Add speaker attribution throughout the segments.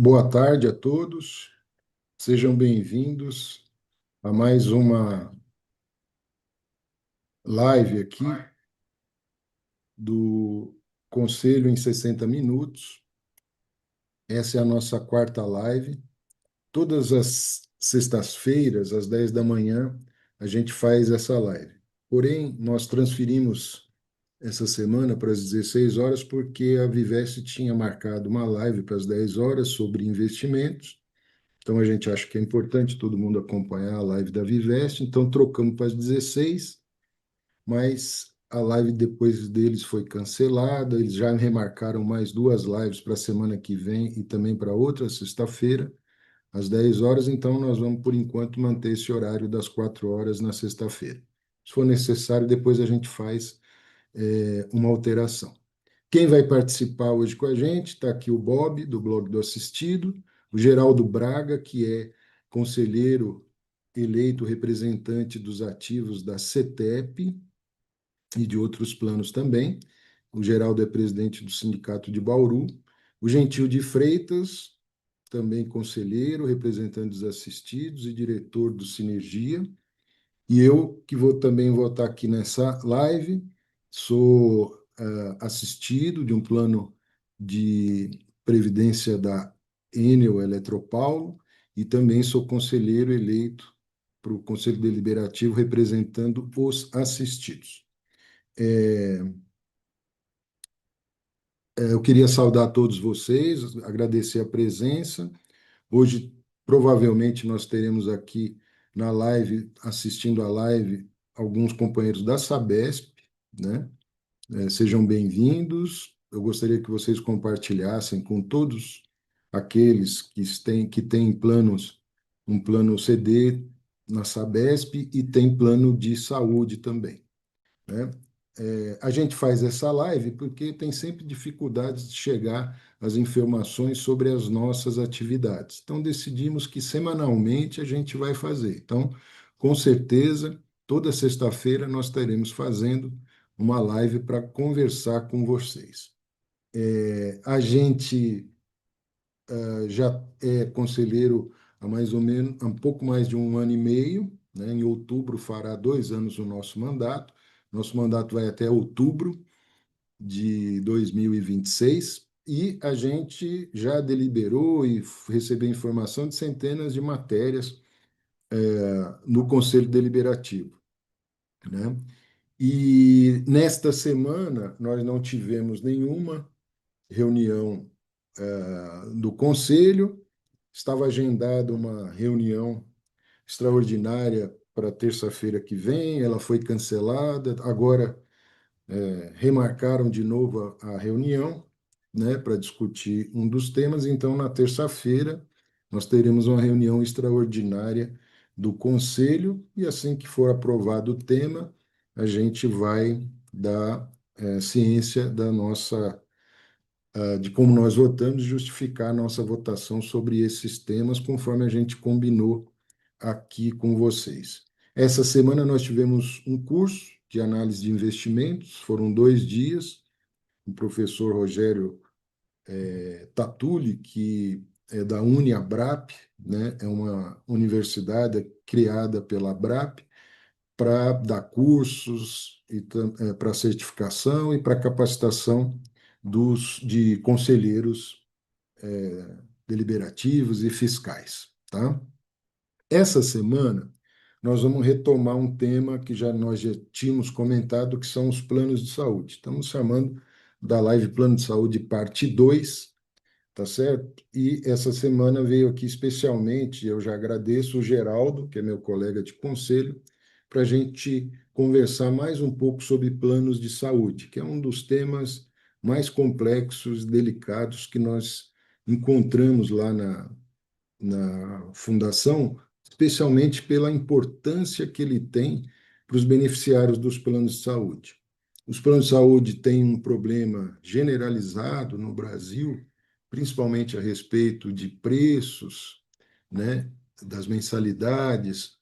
Speaker 1: Boa tarde a todos, sejam bem-vindos a mais uma live aqui do Conselho em 60 Minutos. Essa é a nossa quarta live. Todas as sextas-feiras, às 10 da manhã, a gente faz essa live. Porém, nós transferimos essa semana para as 16 horas porque a Viveste tinha marcado uma live para as 10 horas sobre investimentos. Então, a gente acha que é importante todo mundo acompanhar a live da Viveste, então trocamos para as 16, mas a live depois deles foi cancelada, eles já remarcaram mais duas lives para a semana que vem e também para outra sexta-feira, às 10 horas, então nós vamos, por enquanto, manter esse horário das 4 horas na sexta-feira. Se for necessário, depois a gente faz uma alteração. Quem vai participar hoje com a gente? Está aqui o Bob, do blog do Assistido, o Geraldo Braga, que é conselheiro eleito representante dos ativos da CETEP e de outros planos também. O Geraldo é presidente do Sindicato de Bauru. O Gentil de Freitas, também conselheiro, representante dos assistidos e diretor do Sinergia. E eu, que vou também votar aqui nessa live, sou assistido de um plano de previdência da Enel Eletropaulo e também sou conselheiro eleito para o Conselho Deliberativo representando os assistidos. Eu queria saudar todos vocês, agradecer a presença. Hoje, provavelmente, nós teremos aqui na live, assistindo a live, alguns companheiros da Sabesp, né? Sejam bem-vindos. Eu gostaria que vocês compartilhassem com todos aqueles que têm planos, um plano CD na Sabesp e tem plano de saúde também, né? A gente faz essa live porque tem sempre dificuldades de chegar às informações sobre as nossas atividades. Então, decidimos que semanalmente a gente vai fazer. Então, com certeza, toda sexta-feira nós estaremos fazendo uma live para conversar com vocês. A gente já é conselheiro há mais ou menos, há um pouco mais de um ano e meio, né? Em outubro fará 2 anos o nosso mandato. Nosso mandato vai até outubro de 2026 e a gente já deliberou e recebeu informação de centenas de matérias no Conselho Deliberativo, né? E nesta semana nós não tivemos nenhuma reunião do Conselho, estava agendada uma reunião extraordinária para terça-feira que vem, ela foi cancelada, agora remarcaram de novo a reunião, né, para discutir um dos temas. Então, na terça-feira, nós teremos uma reunião extraordinária do Conselho e assim que for aprovado o tema, a gente vai dar ciência da nossa de como nós votamos, justificar a nossa votação sobre esses temas, conforme a gente combinou aqui com vocês. Essa semana nós tivemos um curso de análise de investimentos, foram 2 dias. O professor Rogério Tatuli, que é da UniAbrap, né, é uma universidade criada pela Abrap para dar cursos e para certificação e para capacitação de conselheiros deliberativos e fiscais, tá? Essa semana nós vamos retomar um tema que nós já tínhamos comentado, que são os planos de saúde. Estamos chamando da live Plano de Saúde parte 2, tá certo? E essa semana veio aqui especialmente, eu já agradeço o Geraldo, que é meu colega de conselho, para a gente conversar mais um pouco sobre planos de saúde, que é um dos temas mais complexos, delicados que nós encontramos lá na fundação, especialmente pela importância que ele tem para os beneficiários dos planos de saúde. Os planos de saúde têm um problema generalizado no Brasil, principalmente a respeito de preços, né, das mensalidades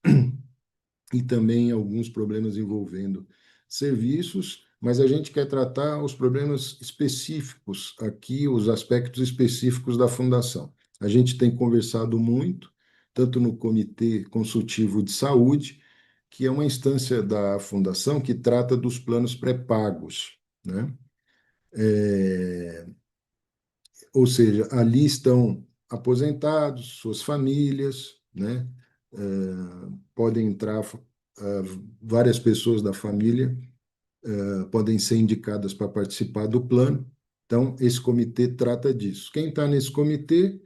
Speaker 1: e também alguns problemas envolvendo serviços, mas a gente quer tratar os problemas específicos aqui, os aspectos específicos da fundação. A gente tem conversado muito, tanto no Comitê Consultivo de Saúde, que é uma instância da Fundação que trata dos planos pré-pagos, né? É, ou seja, ali estão aposentados, suas famílias, né? Podem entrar várias pessoas da família, podem ser indicadas para participar do plano. Então, esse comitê trata disso. Quem está nesse comitê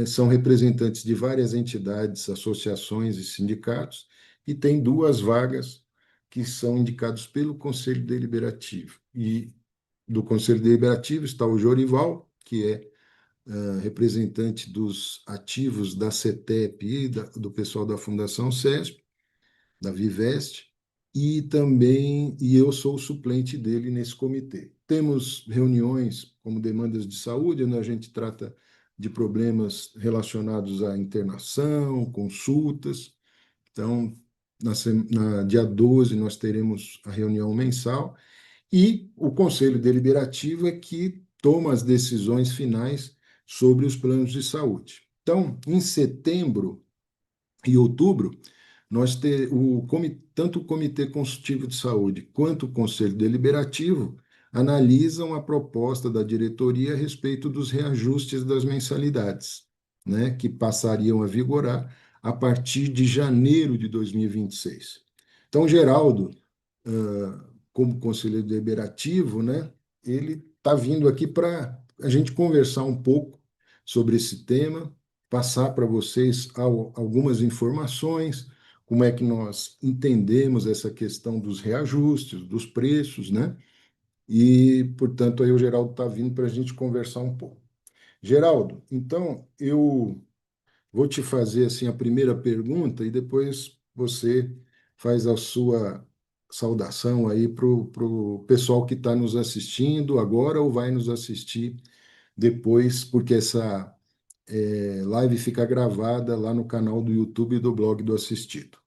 Speaker 1: são representantes de várias entidades, associações e sindicatos, e tem duas vagas que são indicados pelo Conselho Deliberativo. E do Conselho Deliberativo está o Jorival, que é representante dos ativos da CETEP e do pessoal da Fundação CESP, da Viveste, e eu sou o suplente dele nesse comitê. Temos reuniões como demandas de saúde, onde a gente trata de problemas relacionados à internação, consultas. Então, na dia 12, nós teremos a reunião mensal e o Conselho Deliberativo é que toma as decisões finais sobre os planos de saúde. Então, em setembro e outubro, tanto o Comitê Consultivo de Saúde quanto o Conselho Deliberativo analisam a proposta da diretoria a respeito dos reajustes das mensalidades, né, que passariam a vigorar a partir de janeiro de 2026. Então, Geraldo, como conselheiro deliberativo, né, ele está vindo aqui para a gente conversar um pouco sobre esse tema, passar para vocês algumas informações, como é que nós entendemos essa questão dos reajustes, dos preços, né? E, portanto, aí o Geraldo está vindo para a gente conversar um pouco. Geraldo, então eu vou te fazer assim a primeira pergunta e depois você faz a sua saudação aí para o pessoal que está nos assistindo agora ou vai nos assistir depois, porque essa live fica gravada lá no canal do YouTube do blog do Assistido.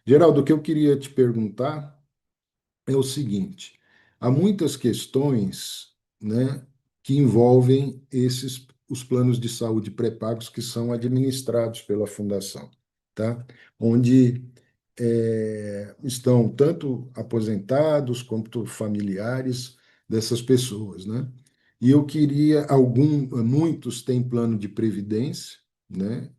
Speaker 1: Geraldo, o que eu queria te perguntar é o seguinte: há muitas questões, né, que envolvem os planos de saúde pré-pagos que são administrados pela fundação, tá? Onde estão tanto aposentados quanto familiares dessas pessoas, né? E eu queria muitos têm plano de previdência, né?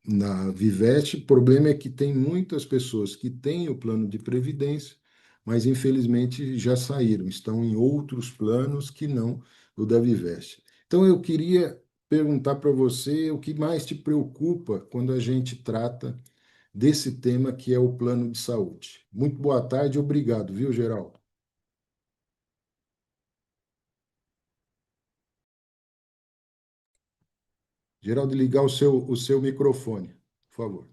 Speaker 1: Na Viveste. O problema é que tem muitas pessoas que têm o plano de previdência, mas infelizmente já saíram, estão em outros planos que não o da Viveste. Então eu queria perguntar para você o que mais te preocupa quando a gente trata desse tema que é o plano de saúde. Muito boa tarde, obrigado, viu, Geraldo? Geraldo, ligar o seu microfone, por favor.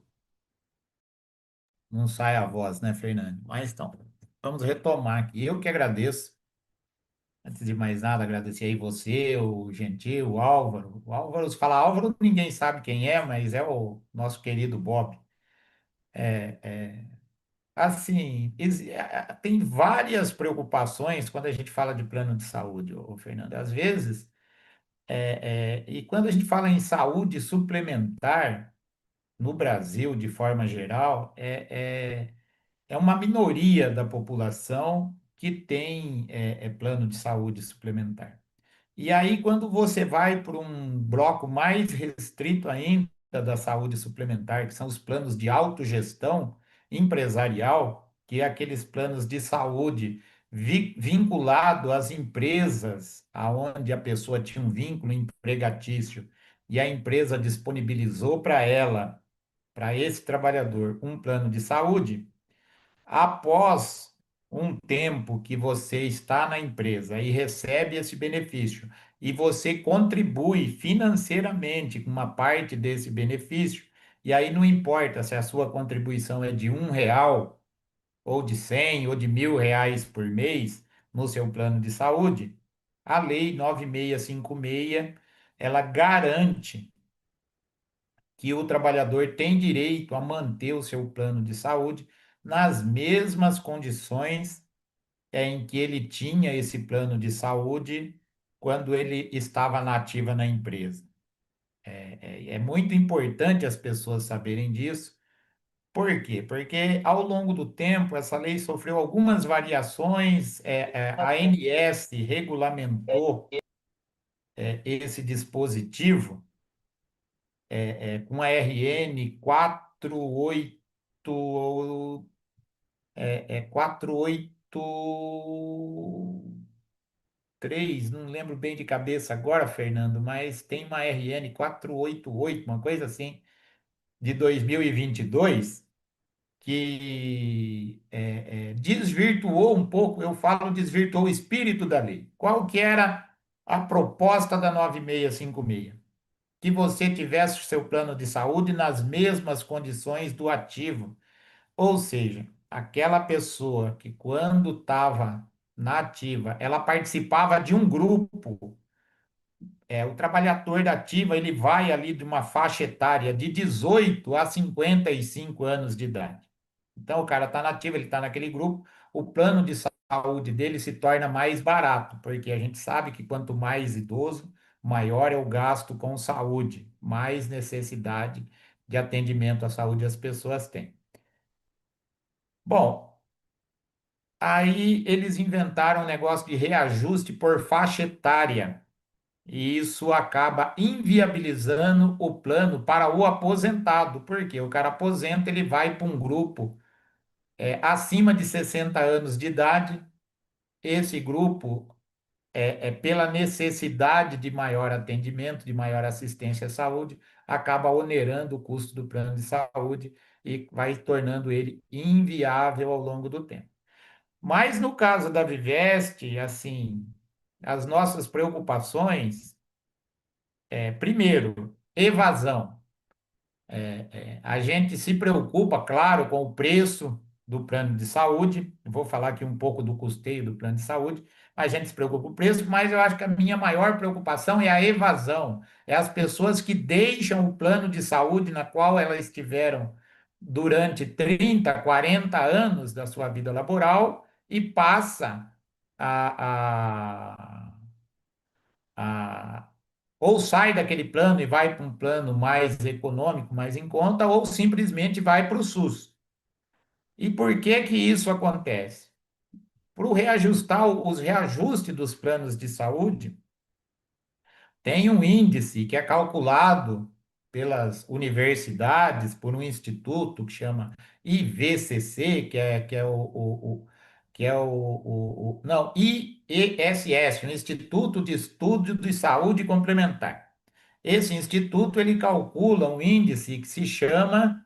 Speaker 2: Não sai a voz, né, Fernando? Mas então, vamos retomar aqui. Eu que agradeço. Antes de mais nada, agradecer aí você, o Gentil, o Álvaro. O Álvaro, se falar Álvaro, ninguém sabe quem é, mas é o nosso querido Bob. Assim, tem várias preocupações quando a gente fala de plano de saúde, ô Fernando. Às vezes, e quando a gente fala em saúde suplementar no Brasil, de forma geral, é uma minoria da população que tem plano de saúde suplementar. E aí, quando você vai para um bloco mais restrito ainda da saúde suplementar, que são os planos de autogestão empresarial, que é aqueles planos de saúde vinculado às empresas, aonde a pessoa tinha um vínculo empregatício e a empresa disponibilizou para ela, para esse trabalhador, um plano de saúde. Após um tempo que você está na empresa e recebe esse benefício, e você contribui financeiramente com uma parte desse benefício, e aí não importa se a sua contribuição é de R$ 1, ou de 100, ou de R$ 1.000 por mês no seu plano de saúde, a Lei 9656, ela garante que o trabalhador tem direito a manter o seu plano de saúde nas mesmas condições em que ele tinha esse plano de saúde quando ele estava na ativa na empresa. É muito importante as pessoas saberem disso. Por quê? Porque ao longo do tempo essa lei sofreu algumas variações, a ANS regulamentou esse dispositivo com a RN 48, 483, não lembro bem de cabeça agora, Fernando, mas tem uma RN 488, uma coisa assim, de 2022, que desvirtuou um pouco, eu falo desvirtuou o espírito da lei. Qual que era a proposta da 9656? Que você tivesse o seu plano de saúde nas mesmas condições do ativo. Ou seja, aquela pessoa que quando estava na ativa, ela participava de um grupo, o trabalhador da ativa, ele vai ali de uma faixa etária de 18 a 55 anos de idade. Então, o cara está na ativa, ele está naquele grupo, o plano de saúde dele se torna mais barato, porque a gente sabe que quanto mais idoso, maior é o gasto com saúde, mais necessidade de atendimento à saúde as pessoas têm. Bom, aí eles inventaram um negócio de reajuste por faixa etária. E isso acaba inviabilizando o plano para o aposentado, porque o cara aposenta, ele vai para um grupo acima de 60 anos de idade. Esse grupo pela necessidade de maior atendimento, de maior assistência à saúde, acaba onerando o custo do plano de saúde e vai tornando ele inviável ao longo do tempo. Mas no caso da Viveste, assim, as nossas preocupações primeiro, evasão. A gente se preocupa, claro, com o preço do plano de saúde. Eu vou falar aqui um pouco do custeio do plano de saúde, mas a gente se preocupa com o preço, mas eu acho que a minha maior preocupação é a evasão. É as pessoas que deixam o plano de saúde na qual elas estiveram durante 30, 40 anos da sua vida laboral e passa a ou sai daquele plano e vai para um plano mais econômico, mais em conta, ou simplesmente vai para o SUS. E por que que isso acontece? Para reajustar os reajustes dos planos de saúde, tem um índice que é calculado pelas universidades, por um instituto que chama IVCC, não, IESS, o Instituto de Estudo de Saúde Complementar. Esse instituto ele calcula um índice que se chama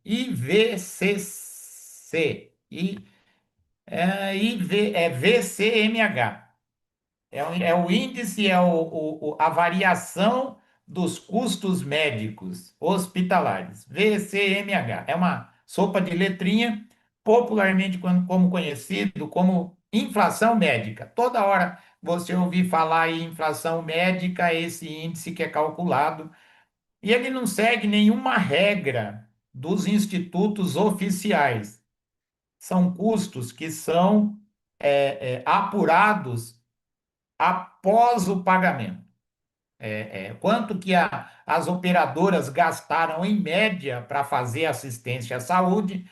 Speaker 2: IVCC, VCMH. O índice, a variação dos custos médicos hospitalares, VCMH. É uma sopa de letrinha, popularmente como conhecido como inflação médica. Toda hora você ouvir falar em inflação médica, esse índice que é calculado, e ele não segue nenhuma regra dos institutos oficiais. São custos que são apurados após o pagamento. Quanto que as operadoras gastaram em média para fazer assistência à saúde,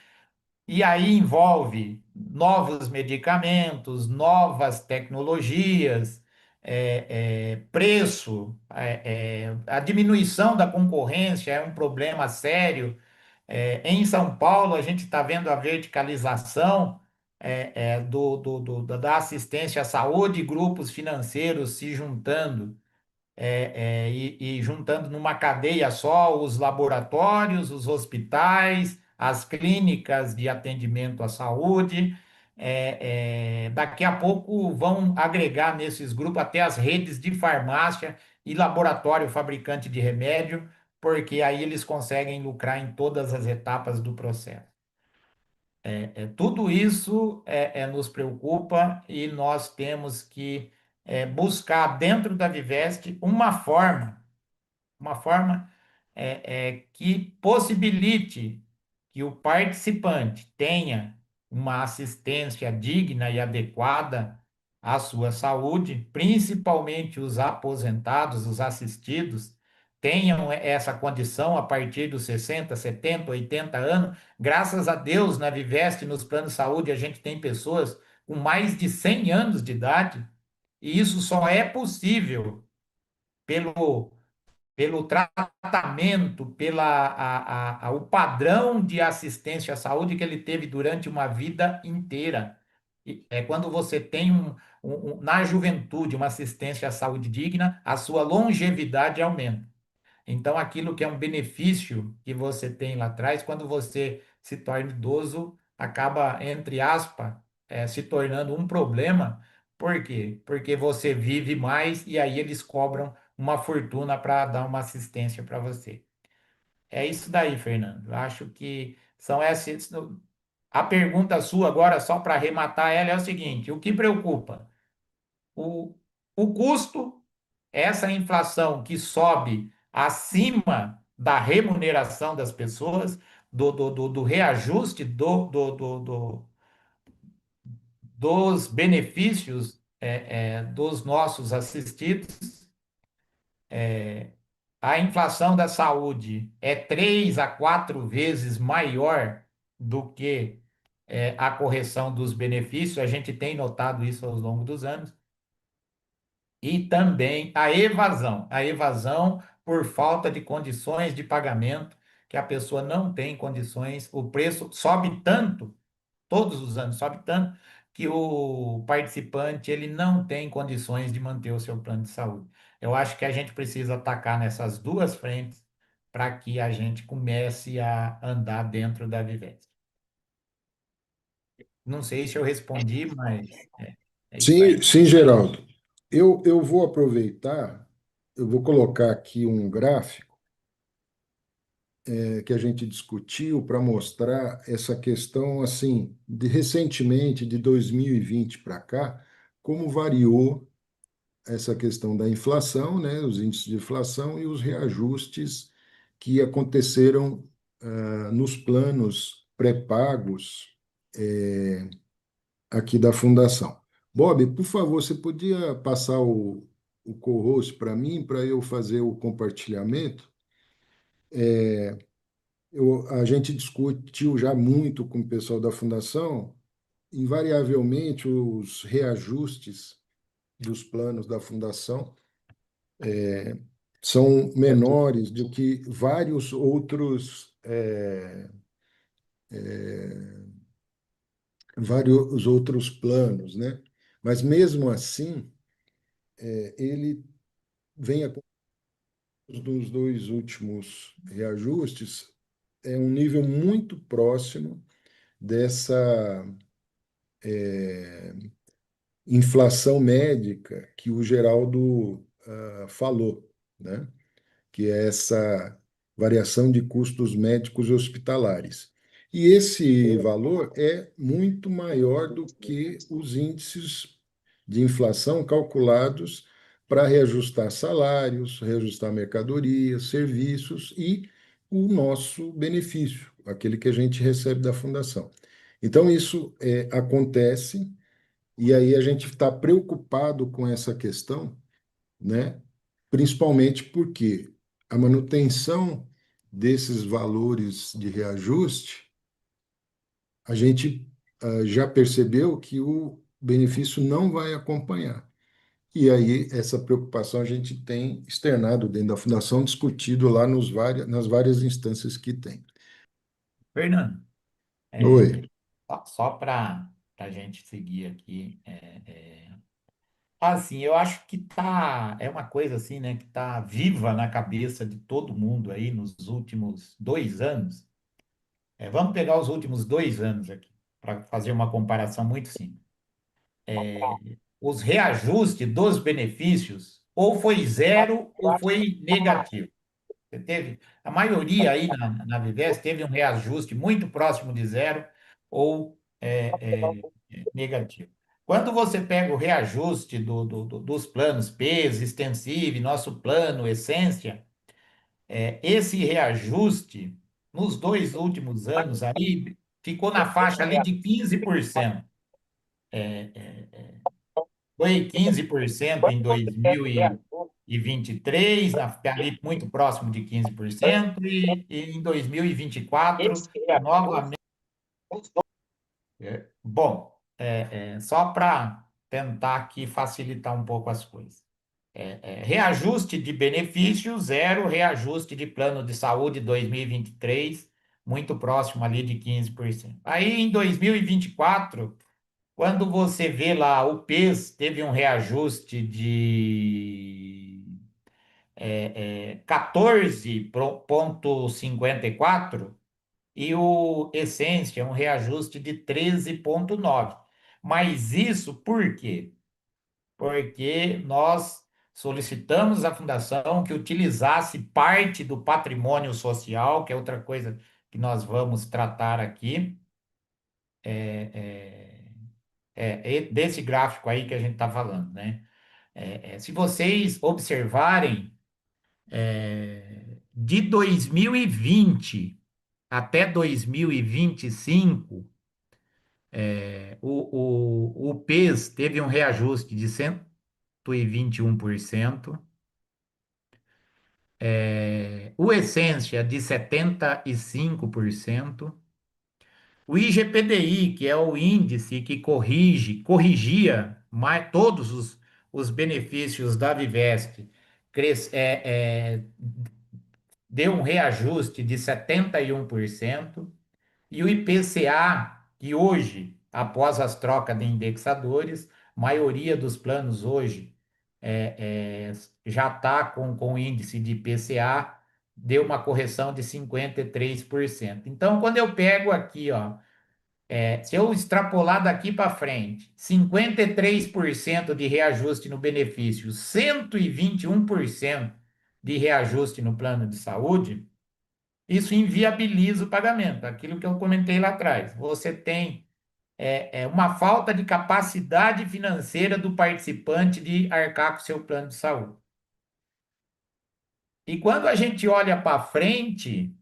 Speaker 2: e aí envolve novos medicamentos, novas tecnologias, preço, a diminuição da concorrência é um problema sério. Em São Paulo, a gente está vendo a verticalização da assistência à saúde, grupos financeiros se juntando e juntando numa cadeia só os laboratórios, os hospitais, as clínicas de atendimento à saúde. Daqui a pouco vão agregar nesses grupos até as redes de farmácia e laboratório fabricante de remédio, porque aí eles conseguem lucrar em todas as etapas do processo. Tudo isso nos preocupa e nós temos que buscar dentro da Viveste uma forma que possibilite que o participante tenha uma assistência digna e adequada a sua saúde, principalmente os aposentados, os assistidos, tenham essa condição a partir dos 60, 70, 80 anos. Graças a Deus, na Viveste, nos planos de saúde, a gente tem pessoas com mais de 100 anos de idade, e isso só é possível pelo pelo tratamento, o padrão de assistência à saúde que ele teve durante uma vida inteira. É quando você tem na juventude uma assistência à saúde digna, a sua longevidade aumenta. Então, aquilo que é um benefício que você tem lá atrás, quando você se torna idoso, acaba, entre aspas, se tornando um problema. Por quê? Porque você vive mais e aí eles cobram uma fortuna para dar uma assistência para você. É isso daí, Fernando. Eu acho que são essas. A pergunta sua agora, só para arrematar ela, é o seguinte: o que preocupa? O, o custo, essa inflação que sobe acima da remuneração das pessoas, do reajuste dos benefícios dos nossos assistidos, a inflação da saúde é 3 a 4 vezes maior do que a correção dos benefícios, a gente tem notado isso ao longo dos anos. E também a evasão por falta de condições de pagamento, que a pessoa não tem condições, o preço sobe tanto, todos os anos sobe tanto, que o participante ele não tem condições de manter o seu plano de saúde. Eu acho que a gente precisa atacar nessas duas frentes para que a gente comece a andar dentro da vivência. Não sei se eu respondi, mas é isso
Speaker 1: Sim,
Speaker 2: aí.
Speaker 1: sim, Geraldo. Eu vou aproveitar, eu vou colocar aqui um gráfico que a gente discutiu para mostrar essa questão, assim, recentemente, de 2020 para cá, como variou essa questão da inflação, né, os índices de inflação e os reajustes que aconteceram nos planos pré-pagos aqui da Fundação. Bob, por favor, você podia passar o co-host para mim, para eu fazer o compartilhamento? A gente discutiu já muito com o pessoal da Fundação, invariavelmente os reajustes dos planos da Fundação são menores do que vários outros planos, né? Mas mesmo assim, ele vem dos dois últimos reajustes é um nível muito próximo dessa inflação médica que o Geraldo falou, né? Que é essa variação de custos médicos hospitalares. E esse valor é muito maior do que os índices de inflação calculados para reajustar salários, reajustar mercadorias, serviços e o nosso benefício, aquele que a gente recebe da fundação. Então, isso acontece, e aí a gente está preocupado com essa questão, né? Principalmente porque a manutenção desses valores de reajuste, a gente já percebeu que o benefício não vai acompanhar. E aí, essa preocupação a gente tem externado dentro da Fundação, discutido lá nas várias instâncias que tem.
Speaker 2: Fernando,
Speaker 1: Oi.
Speaker 2: só para a gente seguir aqui, assim, eu acho que é uma coisa assim, né, que tá viva na cabeça de todo mundo aí nos últimos 2 anos. Vamos pegar os últimos 2 anos aqui, para fazer uma comparação muito simples. Os reajustes dos benefícios, ou foi zero ou foi negativo. Você teve, a maioria aí na Vivest teve um reajuste muito próximo de zero ou negativo. Quando você pega o reajuste dos planos PES, Extensive, nosso plano, Essência, esse reajuste, nos 2 últimos anos aí, ficou na faixa ali de 15%. foi 15% em 2023, ali muito próximo de 15%, e em 2024, novamente. Bom, só para tentar aqui facilitar um pouco as coisas. Reajuste de benefício, zero, reajuste de plano de saúde 2023, muito próximo ali de 15%. Aí em 2024, quando você vê lá o PES teve um reajuste de 14,54 e o Essência um reajuste de 13,9. Mas isso por quê? Porque nós solicitamos à fundação que utilizasse parte do patrimônio social, que é outra coisa que nós vamos tratar aqui, desse gráfico aí que a gente está falando, né? Se vocês observarem, de 2020 até 2025, o PES teve um reajuste de 121%, o Essência de 75%, o IGPDI, que é o índice que corrigia todos os benefícios da Vivest, deu um reajuste de 71%, e o IPCA, que hoje, após as trocas de indexadores, maioria dos planos hoje já está com índice de IPCA, deu uma correção de 53%. Então, quando eu pego aqui, ó, se eu extrapolar daqui para frente, 53% de reajuste no benefício, 121% de reajuste no plano de saúde, isso inviabiliza o pagamento, aquilo que eu comentei lá atrás. Você tem uma falta de capacidade financeira do participante de arcar com o seu plano de saúde. E quando a gente olha para frente,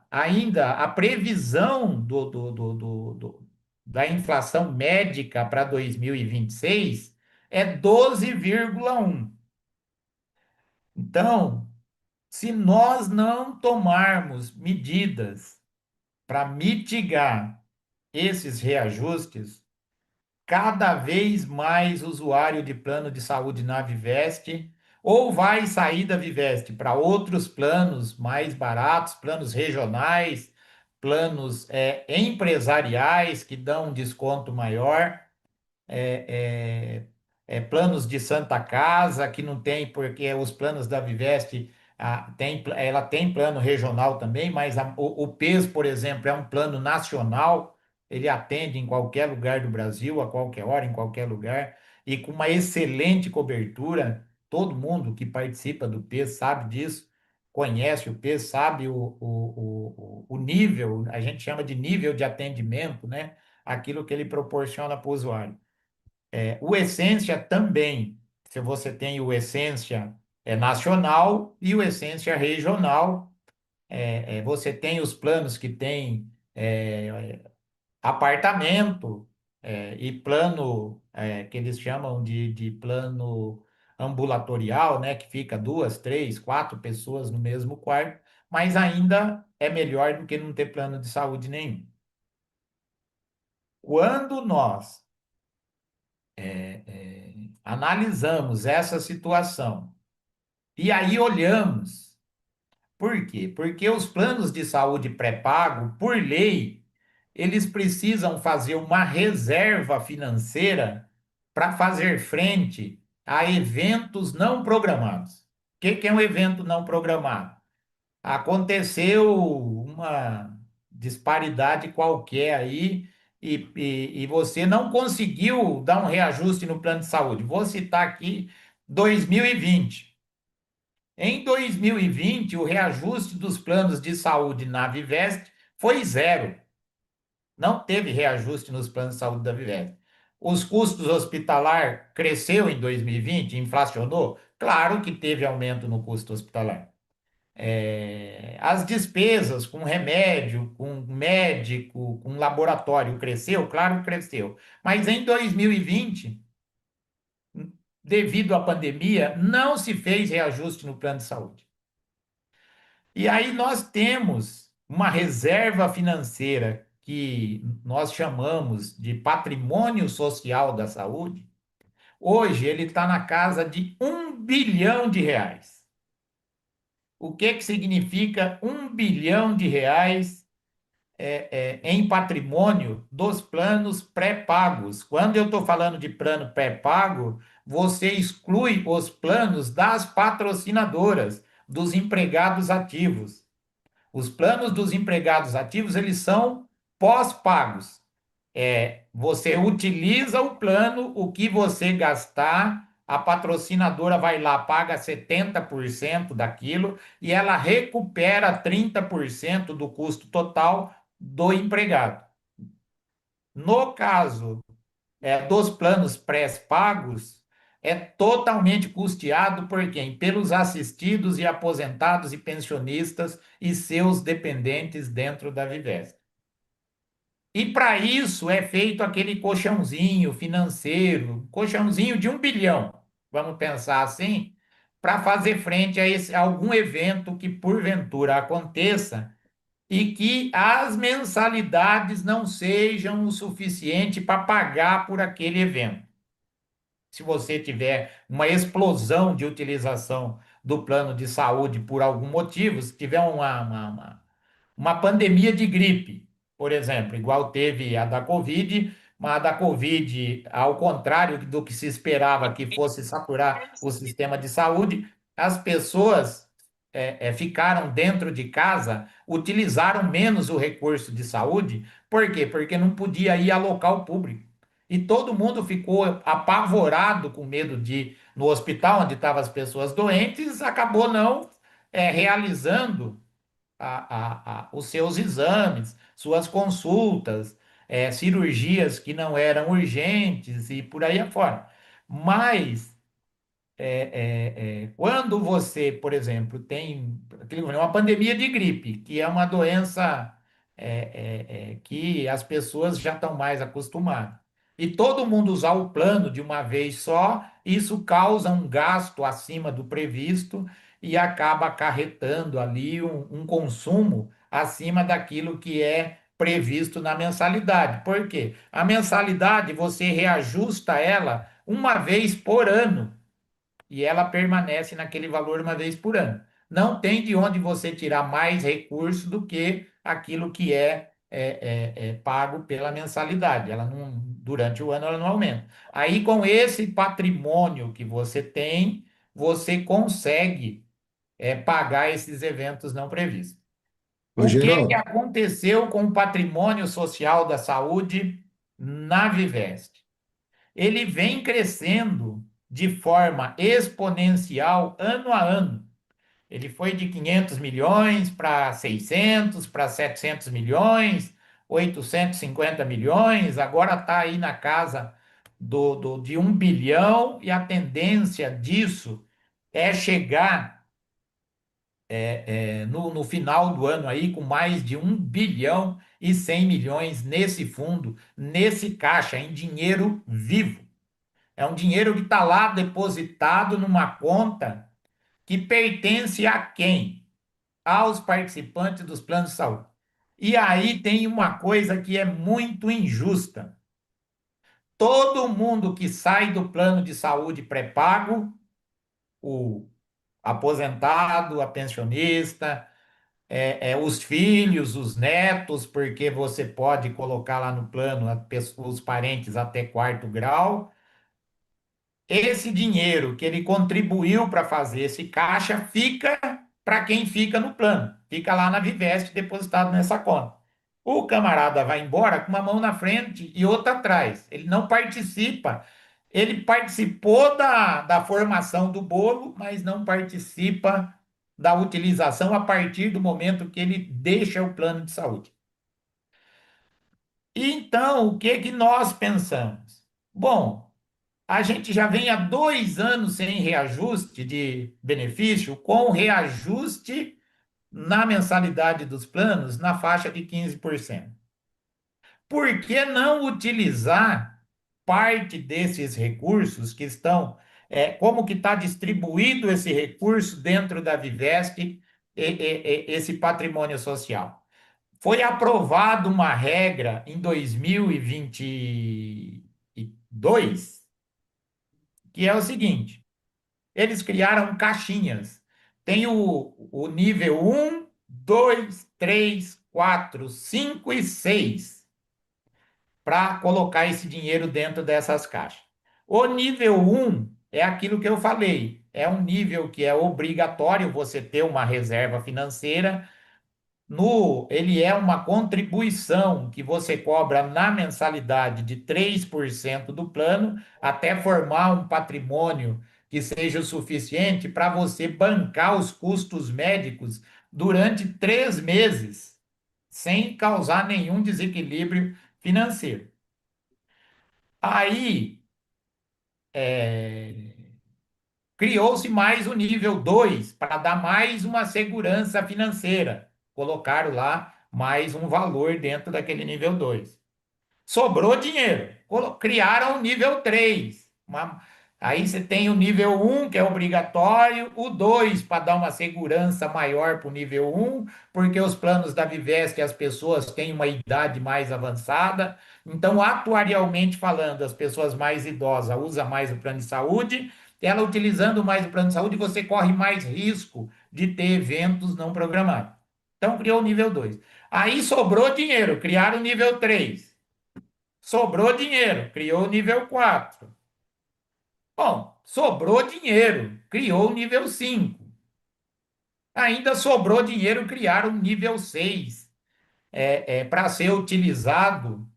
Speaker 2: ainda a previsão da inflação médica para 2026 é 12,1. Então, se nós não tomarmos medidas para mitigar esses reajustes, cada vez mais usuário de plano de saúde na Vivest ou vai sair da Vivest para outros planos mais baratos, planos regionais, planos empresariais que dão um desconto maior, planos de Santa Casa, que não tem, porque os planos da Vivest, ela tem plano regional também, mas o PES, por exemplo, é um plano nacional, ele atende em qualquer lugar do Brasil, a qualquer hora, em qualquer lugar, e com uma excelente cobertura. Todo mundo que participa do PES sabe disso, conhece o PES, sabe o nível, a gente chama de nível de atendimento, né? Aquilo que ele proporciona para o usuário. O Essência também, se você tem o Essência nacional e o Essência regional, você tem os planos que tem apartamento e plano que eles chamam de plano ambulatorial, né, que fica duas, três, quatro pessoas no mesmo quarto, mas ainda é melhor do que não ter plano de saúde nenhum. Quando nós analisamos essa situação e aí olhamos. Por quê? Porque os planos de saúde pré-pago, por lei, eles precisam fazer uma reserva financeira para fazer frente a eventos não programados. O que é um evento não programado? Aconteceu uma disparidade qualquer aí e você não conseguiu dar um reajuste no plano de saúde. Vou citar aqui 2020. Em 2020, o reajuste dos planos de saúde na Vivest foi zero. Não teve reajuste nos planos de saúde da Vivest. Os custos hospitalar cresceu em 2020, inflacionou? Claro que teve aumento no custo hospitalar. As despesas com remédio, com médico, com laboratório cresceu? Claro que cresceu. Mas em 2020, devido à pandemia, não se fez reajuste no plano de saúde. E aí nós temos uma reserva financeira que nós chamamos de patrimônio social da saúde. Hoje ele está na casa de R$ 1 bilhão. O que que significa R$ 1 bilhão em patrimônio dos planos pré-pagos? Quando eu estou falando de plano pré-pago, você exclui os planos das patrocinadoras, dos empregados ativos. Os planos dos empregados ativos, eles são pós-pagos. Você utiliza o plano, o que você gastar, a patrocinadora vai lá, paga 70% daquilo e ela recupera 30% do custo total do empregado. No caso, dos planos pré-pagos, é totalmente custeado por quem? Pelos assistidos e aposentados e pensionistas e seus dependentes dentro da Vivest. E para isso é feito aquele colchãozinho financeiro, colchãozinho de 1 bilhão, vamos pensar assim, para fazer frente a algum evento que porventura aconteça e que as mensalidades não sejam o suficiente para pagar por aquele evento. Se você tiver uma explosão de utilização do plano de saúde por algum motivo, se tiver uma pandemia de gripe, por exemplo, igual teve a da Covid, mas a da Covid, ao contrário do que se esperava que fosse saturar o sistema de saúde, as pessoas ficaram dentro de casa, utilizaram menos o recurso de saúde. Por quê? Porque não podia ir a local público. E todo mundo ficou apavorado com medo de ir no hospital onde estavam as pessoas doentes, acabou não realizando os seus exames, suas consultas, cirurgias que não eram urgentes e por aí afora. Mas quando você, por exemplo, tem uma pandemia de gripe, que é uma doença que as pessoas já estão mais acostumadas, e todo mundo usar o plano de uma vez só, isso causa um gasto acima do previsto e acaba acarretando ali um consumo acima daquilo que é previsto na mensalidade. Por quê? A mensalidade você reajusta ela uma vez por ano e ela permanece naquele valor uma vez por ano. Não tem de onde você tirar mais recurso do que aquilo que é pago pela mensalidade. Ela não, durante o ano ela não aumenta. Aí, com esse patrimônio que você tem, você consegue pagar esses eventos não previstos.
Speaker 1: Ô,
Speaker 2: O que que
Speaker 1: Geraldo,
Speaker 2: aconteceu com o patrimônio social da saúde na Vivest? Ele vem crescendo de forma exponencial ano a ano. Ele foi de 500 milhões para 600, para 700 milhões, 850 milhões, agora está aí na casa de 1 bilhão, e a tendência disso é chegar no final do ano aí com mais de 1 bilhão e 100 milhões nesse fundo, nesse caixa, em dinheiro vivo. É um dinheiro que está lá depositado numa conta que pertence a quem? Aos participantes dos planos de saúde. E aí tem uma coisa que é muito injusta. Todo mundo que sai do plano de saúde pré-pago, o aposentado, a pensionista, os filhos, os netos, porque você pode colocar lá no plano os parentes até quarto grau. Esse dinheiro que ele contribuiu para fazer esse caixa fica para quem fica no plano, fica lá na Vivest depositado nessa conta. O camarada vai embora com uma mão na frente e outra atrás. Ele não participa. Ele participou da formação do bolo, mas não participa da utilização a partir do momento que ele deixa o plano de saúde. Então, o que que nós pensamos? Bom, a gente já vem há 2 anos sem reajuste de benefício, com reajuste na mensalidade dos planos na faixa de 15%. Por que não utilizar parte desses recursos que estão, como que está distribuído esse recurso dentro da Vivesc, esse patrimônio social? Foi aprovada uma regra em 2022, que é o seguinte: eles criaram caixinhas. Tem o nível um, 2, 3, 4, 5 e 6 para colocar esse dinheiro dentro dessas caixas. O nível um é aquilo que eu falei, é um nível que é obrigatório você ter uma reserva financeira. Ele é uma contribuição que você cobra na mensalidade de 3% do plano, até formar um patrimônio que seja o suficiente para você bancar os custos médicos durante 3 meses, sem causar nenhum desequilíbrio financeiro. Aí, criou-se mais o nível 2 para dar mais uma segurança financeira. Colocaram lá mais um valor dentro daquele nível 2. Sobrou dinheiro. Criaram o nível 3. Aí você tem o nível um que é obrigatório, o 2 para dar uma segurança maior para o nível um, porque os planos da Vivesc, as pessoas têm uma idade mais avançada. Então, atuarialmente falando, as pessoas mais idosas usam mais o plano de saúde. Ela utilizando mais o plano de saúde, você corre mais risco de ter eventos não programados. Então, criou o nível 2. Aí sobrou dinheiro, criaram o nível 3. Sobrou dinheiro, criou o nível 4. Bom, sobrou dinheiro, criou o nível 5. Ainda sobrou dinheiro, criaram o nível 6, para ser utilizado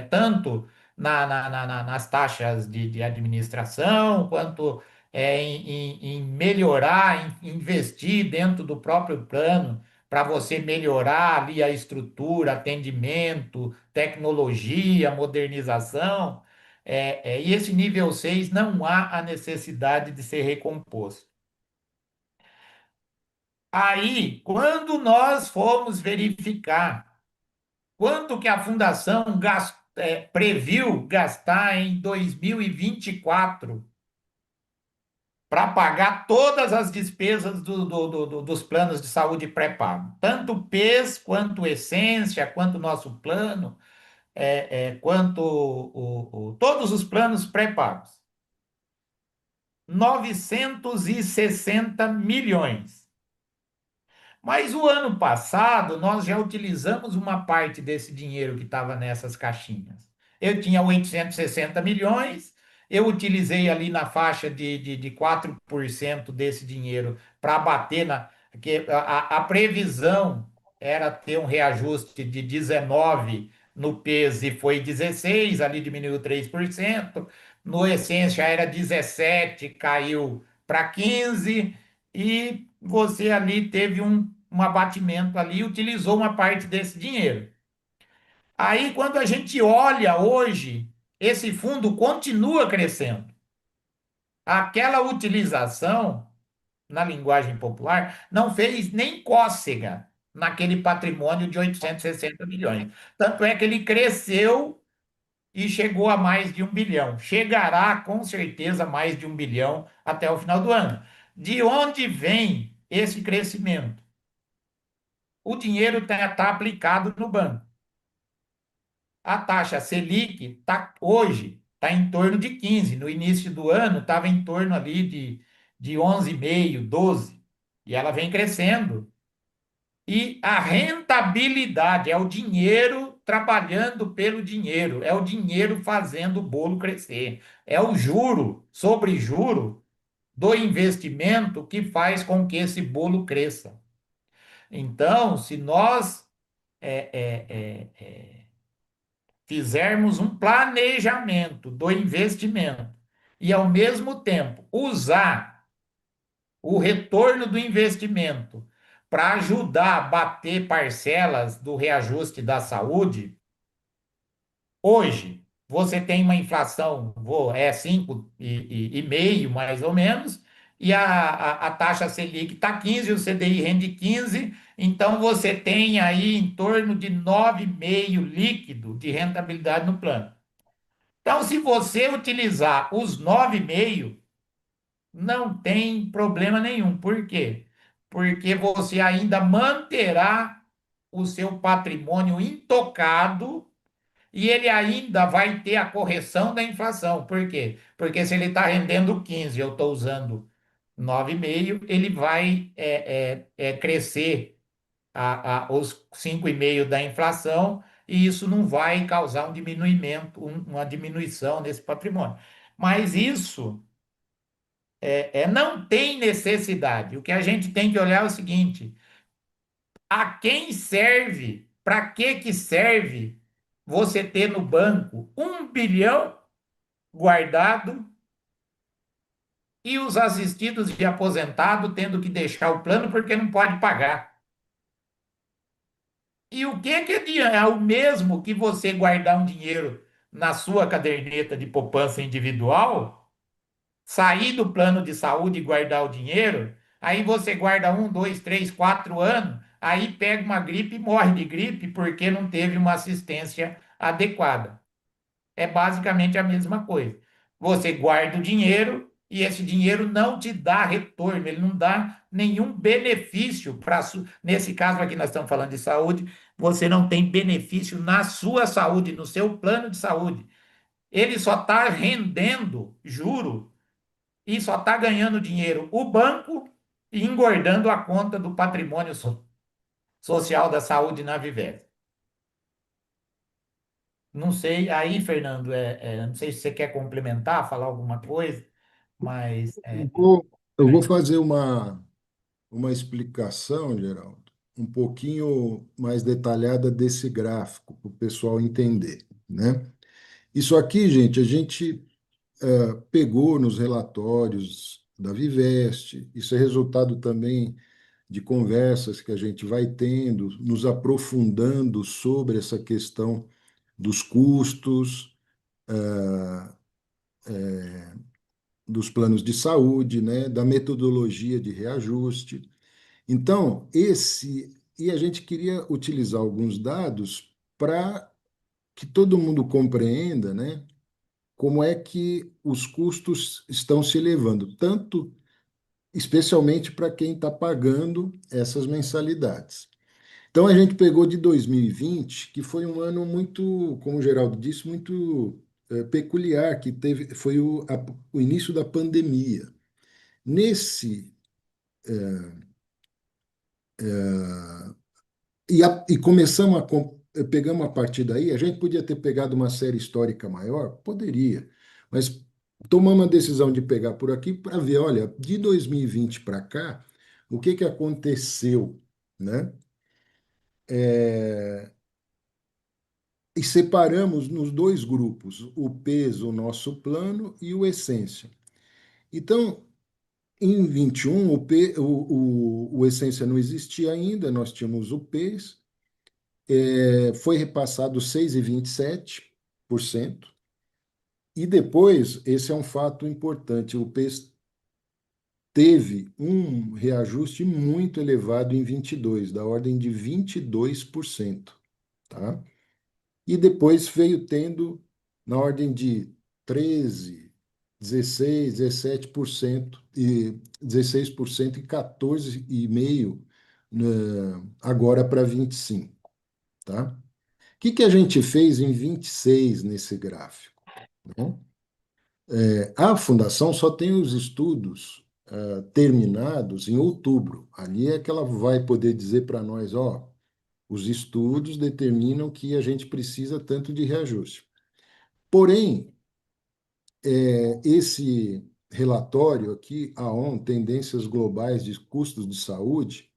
Speaker 2: tanto nas taxas de administração, quanto em melhorar, em investir dentro do próprio plano, para você melhorar ali a estrutura, atendimento, tecnologia, modernização. E esse nível 6 não há a necessidade de ser recomposto. Aí, quando nós fomos verificar quanto que a fundação previu gastar em 2024 para pagar todas as despesas dos planos de saúde pré-pago? Tanto o PES, quanto o Essência, quanto o nosso plano, quanto todos os planos pré-pagos. 960 milhões. Mas o ano passado, nós já utilizamos uma parte desse dinheiro que estava nessas caixinhas. Eu tinha 860 milhões, eu utilizei ali na faixa de 4% desse dinheiro para bater na. Que a previsão era ter um reajuste de 19 no PES e foi 16, ali diminuiu 3%. No Essência era 17, caiu para 15, e você ali teve um abatimento ali e utilizou uma parte desse dinheiro. Aí, quando a gente olha hoje, esse fundo continua crescendo. Aquela utilização, na linguagem popular, não fez nem cócega naquele patrimônio de 860 milhões. Tanto é que ele cresceu e chegou a mais de 1 bilhão. Chegará, com certeza, a mais de 1 bilhão até o final do ano. De onde vem esse crescimento? O dinheiro está aplicado no banco. A taxa Selic hoje está em torno de 15. No início do ano estava em torno ali de 11,5, 12. E ela vem crescendo. E a rentabilidade é o dinheiro trabalhando pelo dinheiro, é o dinheiro fazendo o bolo crescer. É o juro sobre juro do investimento que faz com que esse bolo cresça. Então, se nós é, é, fizermos um planejamento do investimento e, ao mesmo tempo, usar o retorno do investimento para ajudar a bater parcelas do reajuste da saúde, hoje você tem uma inflação, 5,5 mais ou menos, e a taxa Selic está 15, o CDI rende 15, então você tem aí em torno de 9,5 líquido de rentabilidade no plano. Então, se você utilizar os 9,5, não tem problema nenhum. Por quê? Porque você ainda manterá o seu patrimônio intocado e ele ainda vai ter a correção da inflação. Por quê? Porque se ele está rendendo 15, eu estou usando 9,5, ele vai crescer os 5,5 da inflação e isso não vai causar um diminuimento, uma diminuição nesse patrimônio. Mas isso não tem necessidade. O que a gente tem que olhar é o seguinte: a quem serve, para que serve você ter no banco 1 bilhão guardado e os assistidos de aposentado tendo que deixar o plano porque não pode pagar? E o que adianta? É o mesmo que você guardar um dinheiro na sua caderneta de poupança individual, sair do plano de saúde e guardar o dinheiro, aí você guarda 1, 2, 3, 4 anos, aí pega uma gripe e morre de gripe porque não teve uma assistência adequada. É basicamente a mesma coisa. Você guarda o dinheiro e esse dinheiro não te dá retorno, ele não dá nenhum benefício para. Nesse caso aqui, nós estamos falando de saúde, você não tem benefício na sua saúde, no seu plano de saúde. Ele só está rendendo juro e só está ganhando dinheiro o banco e engordando a conta do patrimônio social da saúde na Viveza. Não sei, aí, Fernando, não sei se você quer complementar, falar alguma coisa, mas
Speaker 1: Eu vou, eu vou fazer uma explicação, Geraldo, um pouquinho mais detalhada desse gráfico, para o pessoal entender, né? Isso aqui, gente, a gente pegou nos relatórios da Viveste, isso é resultado também de conversas que a gente vai tendo, nos aprofundando sobre essa questão dos custos, dos planos de saúde, né, da metodologia de reajuste. Então, e a gente queria utilizar alguns dados para que todo mundo compreenda, né, como é que os custos estão se elevando, tanto especialmente para quem está pagando essas mensalidades. Então a gente pegou de 2020, que foi um ano muito, como o Geraldo disse, muito peculiar, que foi o início da pandemia. Nesse e começamos pegamos a partir daí. A gente podia ter pegado uma série histórica maior, poderia, mas tomamos a decisão de pegar por aqui para ver, olha, de 2020 para cá, o que que aconteceu, né? E separamos nos dois grupos, o peso, o nosso plano, e o essência. Então, em 21, o essência não existia ainda, nós tínhamos o PES, foi repassado 6,27%, e depois, esse é um fato importante, o PES teve um reajuste muito elevado em 22, da ordem de 22%, tá? E depois veio tendo na ordem de 13, 16, 17% e 16% e 14,5% agora para 25, tá? O que que a gente fez em 26 nesse gráfico, né? A fundação só tem os estudos terminados em outubro. Ali é que ela vai poder dizer para nós, ó, os estudos determinam que a gente precisa tanto de reajuste. Porém, esse relatório aqui, a ON, Tendências Globais de Custos de Saúde,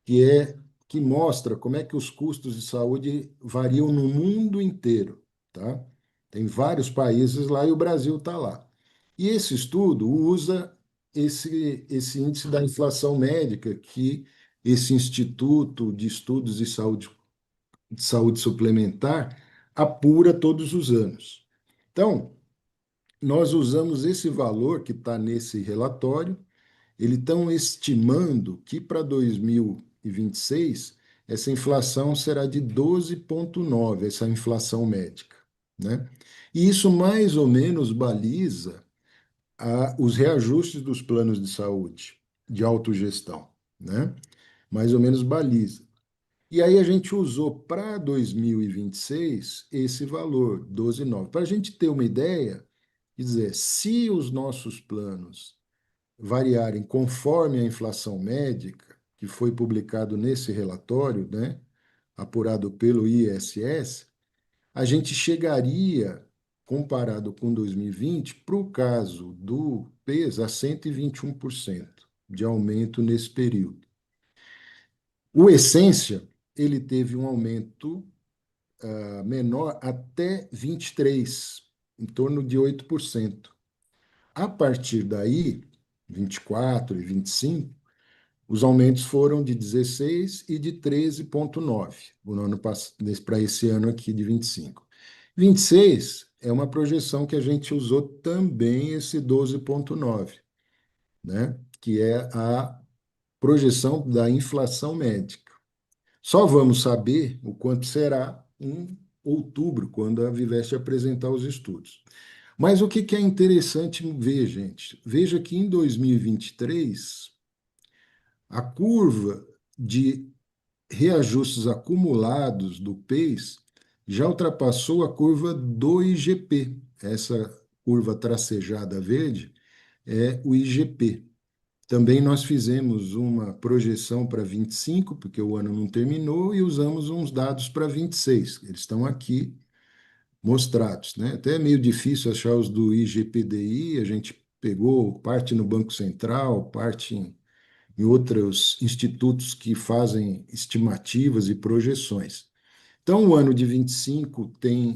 Speaker 1: que mostra como é que os custos de saúde variam no mundo inteiro, tá? Tem vários países lá e o Brasil está lá. E esse estudo usa esse índice da inflação médica que esse Instituto de Estudos de Saúde Suplementar apura todos os anos. Então, nós usamos esse valor que está nesse relatório eles estão estimando que para 2026 essa inflação será de 12,9, essa inflação médica, né? E isso mais ou menos baliza os reajustes dos planos de saúde, de autogestão, né? Mais ou menos baliza. E aí a gente usou para 2026 esse valor, 12,9. Para a gente ter uma ideia, quer dizer, se os nossos planos variarem conforme a inflação médica, que foi publicado nesse relatório, né, apurado pelo ISS, a gente chegaria, comparado com 2020, para o caso do PES, a 121% de aumento nesse período. O Essência, ele teve um aumento menor até 23, em torno de 8%. A partir daí, 24 e 25, os aumentos foram de 16 e de 13,9 para esse ano aqui de 25. 26 é uma projeção que a gente usou também esse 12,9, né? Que é a projeção da inflação médica. Só vamos saber o quanto será em outubro, quando a Viveste apresentar os estudos. Mas o que é interessante ver, gente? Veja que em 2023, a curva de reajustes acumulados do PES já ultrapassou a curva do IGP. Essa curva tracejada verde é o IGP. Também nós fizemos uma projeção para 25, porque o ano não terminou, e usamos uns dados para 26. Eles estão aqui mostrados, né? Até é meio difícil achar os do IGPDI, a gente pegou parte no Banco Central, parte em outros institutos que fazem estimativas e projeções. Então, o ano de 25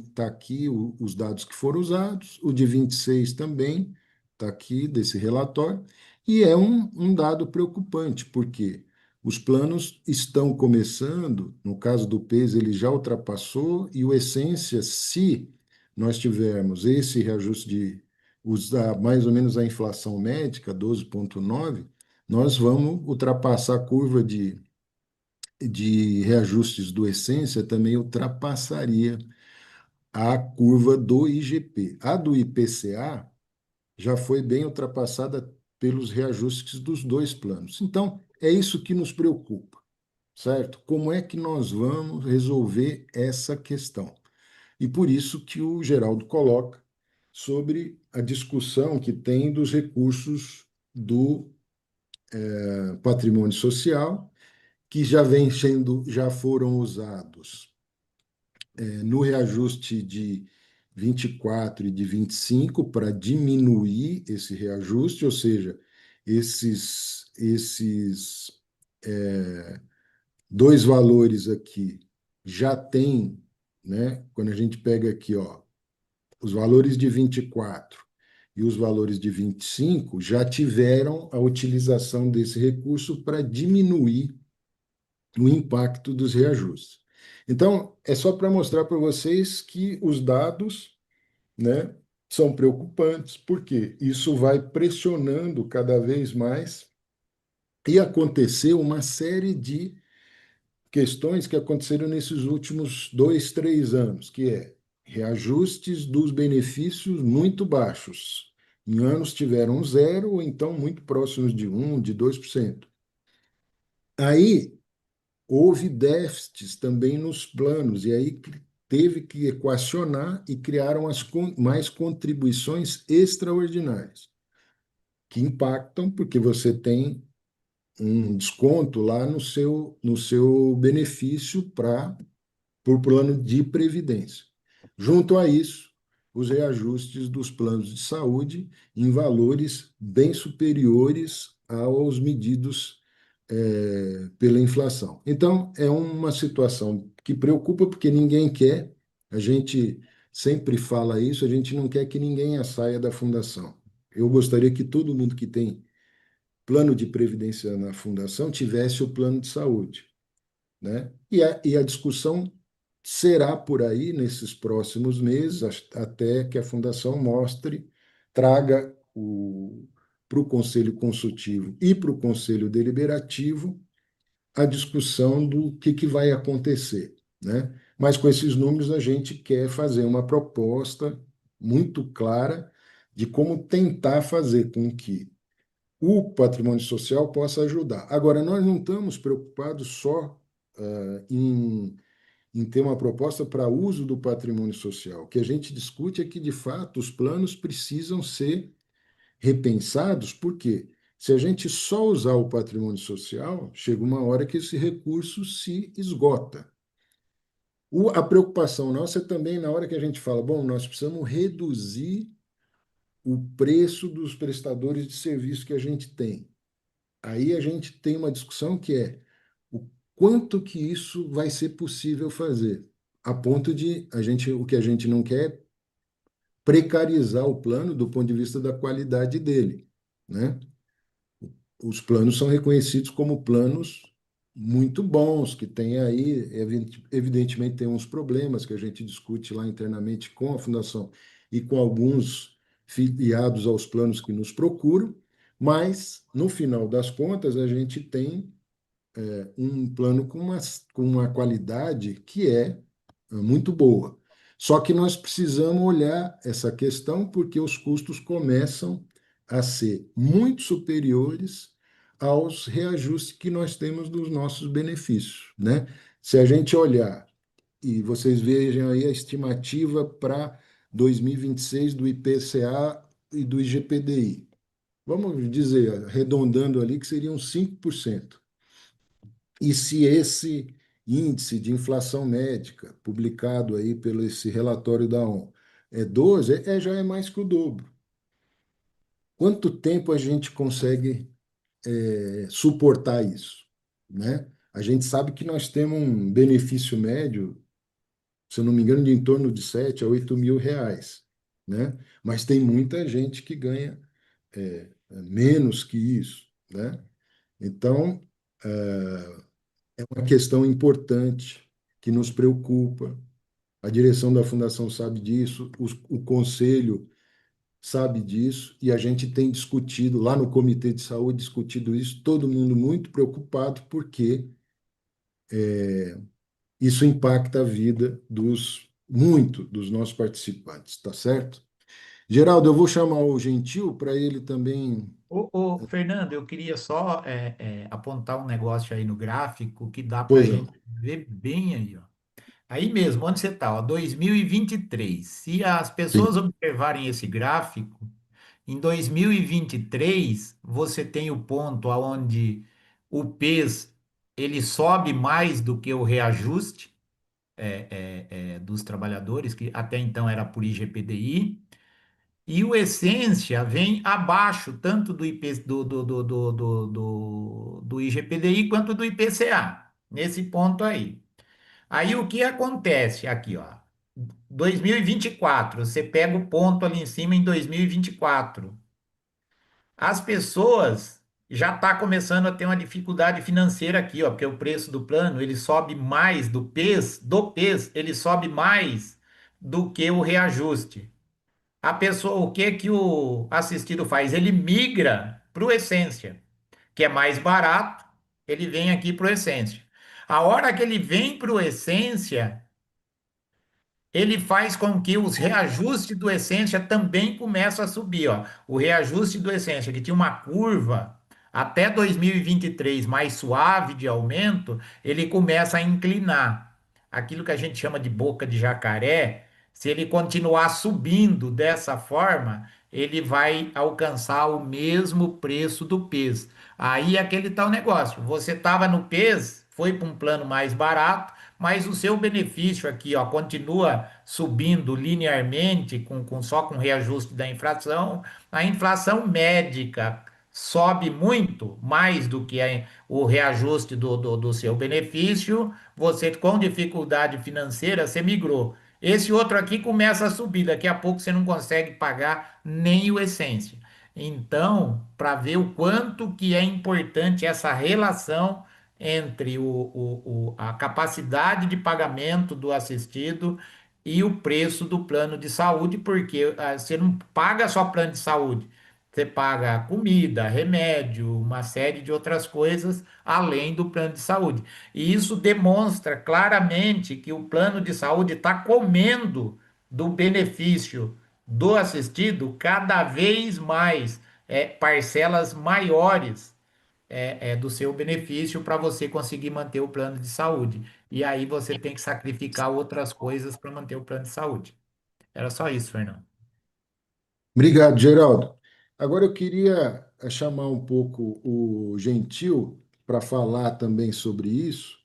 Speaker 1: está aqui os dados que foram usados, o de 26 também está aqui desse relatório, e é um dado preocupante, porque os planos estão começando, no caso do PES, ele já ultrapassou, e o Essência, se nós tivermos esse reajuste de usar mais ou menos a inflação médica, 12,9, nós vamos ultrapassar a curva de reajustes do Essência, também ultrapassaria a curva do IGP. A do IPCA já foi bem ultrapassada pelos reajustes dos dois planos. Então, é isso que nos preocupa, certo? Como é que nós vamos resolver essa questão? E por isso que o Geraldo coloca sobre a discussão que tem dos recursos do patrimônio social, que já foram usados no reajuste de 24 e de 25 para diminuir esse reajuste, ou seja, esses dois valores aqui já têm, né? Quando a gente pega aqui, ó, os valores de 24 e os valores de 25 já tiveram a utilização desse recurso para diminuir o impacto dos reajustes. Então, é só para mostrar para vocês que os dados, né, são preocupantes, porque isso vai pressionando cada vez mais e aconteceu uma série de questões que aconteceram nesses últimos 2, 3 anos, que é reajustes dos benefícios muito baixos. Em anos tiveram zero, ou então muito próximos de 1, de 2%. Aí houve déficits também nos planos, e aí teve que equacionar e criaram mais contribuições extraordinárias, que impactam, porque você tem um desconto lá no seu benefício por plano de previdência. Junto a isso, os reajustes dos planos de saúde em valores bem superiores aos medidos pela inflação. Então, é uma situação que preocupa, porque ninguém quer, a gente sempre fala isso, a gente não quer que ninguém saia da fundação. Eu gostaria que todo mundo que tem plano de previdência na fundação tivesse o plano de saúde, né? E a discussão será por aí nesses próximos meses, até que a fundação mostre, traga para o Conselho Consultivo e para o Conselho Deliberativo a discussão do que vai acontecer, né? Mas com esses números a gente quer fazer uma proposta muito clara de como tentar fazer com que o patrimônio social possa ajudar. Agora, nós não estamos preocupados só em ter uma proposta para uso do patrimônio social. O que a gente discute é que, de fato, os planos precisam ser repensados, porque se a gente só usar o patrimônio social, chega uma hora que esse recurso se esgota. A preocupação nossa é também na hora que a gente fala, bom, nós precisamos reduzir o preço dos prestadores de serviço que a gente tem. Aí a gente tem uma discussão que é o quanto que isso vai ser possível fazer, a ponto de o que a gente não quer é precarizar o plano do ponto de vista da qualidade dele, né? Os planos são reconhecidos como planos muito bons, que têm aí, evidentemente, tem uns problemas que a gente discute lá internamente com a Fundação e com alguns filiados aos planos que nos procuram, mas, no final das contas, a gente tem um plano com uma qualidade que é muito boa. Só que nós precisamos olhar essa questão porque os custos começam a ser muito superiores aos reajustes que nós temos dos nossos benefícios, né? Se a gente olhar, e vocês vejam aí a estimativa para 2026 do IPCA e do IGPDI. Vamos dizer, arredondando ali, que seriam 5%. E se esse índice de inflação médica, publicado aí pelo esse relatório da ONU, é 12, já é mais que o dobro. Quanto tempo a gente consegue suportar isso, né? A gente sabe que nós temos um benefício médio, se eu não me engano, de em torno de 7 a 8 mil reais, né? Mas tem muita gente que ganha menos que isso, né? Então, é uma questão importante que nos preocupa. A direção da fundação sabe disso, o conselho sabe disso, e a gente tem discutido lá no Comitê de Saúde, discutido isso, todo mundo muito preocupado, porque isso impacta a vida muito dos nossos participantes, tá certo? Geraldo, eu vou chamar o Gentil para ele também.
Speaker 2: Fernando, eu queria só apontar um negócio aí no gráfico que dá para a
Speaker 1: Pois não.
Speaker 2: gente ver bem aí, ó. Aí mesmo, onde você está, ó, 2023. Se as
Speaker 1: Sim.
Speaker 2: pessoas observarem esse gráfico, em 2023 você tem o ponto aonde o PES ele sobe mais do que o reajuste dos trabalhadores, que até então era por IGPDI. E o Essência vem abaixo tanto do IP, do IGPDI quanto do IPCA, nesse ponto aí. Aí o que acontece aqui, ó? 2024, você pega o ponto ali em cima em 2024. As pessoas já tá começando a ter uma dificuldade financeira aqui, ó, porque o preço do plano ele sobe mais do PES, ele sobe mais do que o reajuste. A pessoa, o que que o assistido faz? Ele migra para o Essência, que é mais barato, ele vem aqui para o Essência. A hora que ele vem para o Essência, ele faz com que os reajustes do Essência também começam a subir, ó. O reajuste do Essência, que tinha uma curva até 2023 mais suave de aumento, ele começa a inclinar. Aquilo que a gente chama de boca de jacaré, se ele continuar subindo dessa forma, ele vai alcançar o mesmo preço do PES. Aí é aquele tal negócio. Você estava no PES, foi para um plano mais barato, mas o seu benefício aqui, ó, continua subindo linearmente só com reajuste da inflação. A inflação médica sobe muito, mais do que o reajuste do seu benefício. Você, com dificuldade financeira, você migrou. Esse outro aqui começa a subir, daqui a pouco você não consegue pagar nem o Essência. Então, para ver o quanto que é importante essa relação entre a capacidade de pagamento do assistido e o preço do plano de saúde, porque você não paga só plano de saúde. você paga comida, remédio, uma série de outras coisas além do plano de saúde. E isso demonstra claramente que o plano de saúde está comendo do benefício do assistido cada vez mais, parcelas maiores do seu benefício para você conseguir manter o plano de saúde. E aí você tem que sacrificar outras coisas para manter o plano de saúde. Era só isso, Fernando.
Speaker 1: Obrigado, Geraldo. Agora eu queria chamar um pouco o Gentil para falar também sobre isso,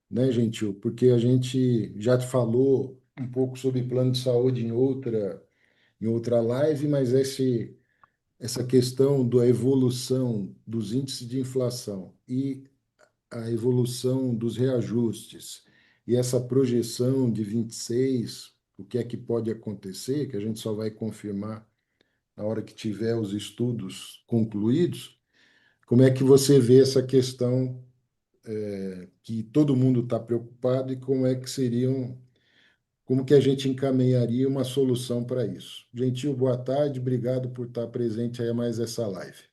Speaker 1: né, Gentil? Porque a gente já falou um pouco sobre plano de saúde em outra live, mas essa questão da evolução dos índices de inflação e a evolução dos reajustes e essa projeção de 26, o que é que pode acontecer, que a gente só vai confirmar na hora que tiver os estudos concluídos, como é que você vê essa questão que todo mundo está preocupado e como é que seriam, como que a gente encaminharia uma solução para isso? Gentil, boa tarde, obrigado por estar presente aí a mais essa live.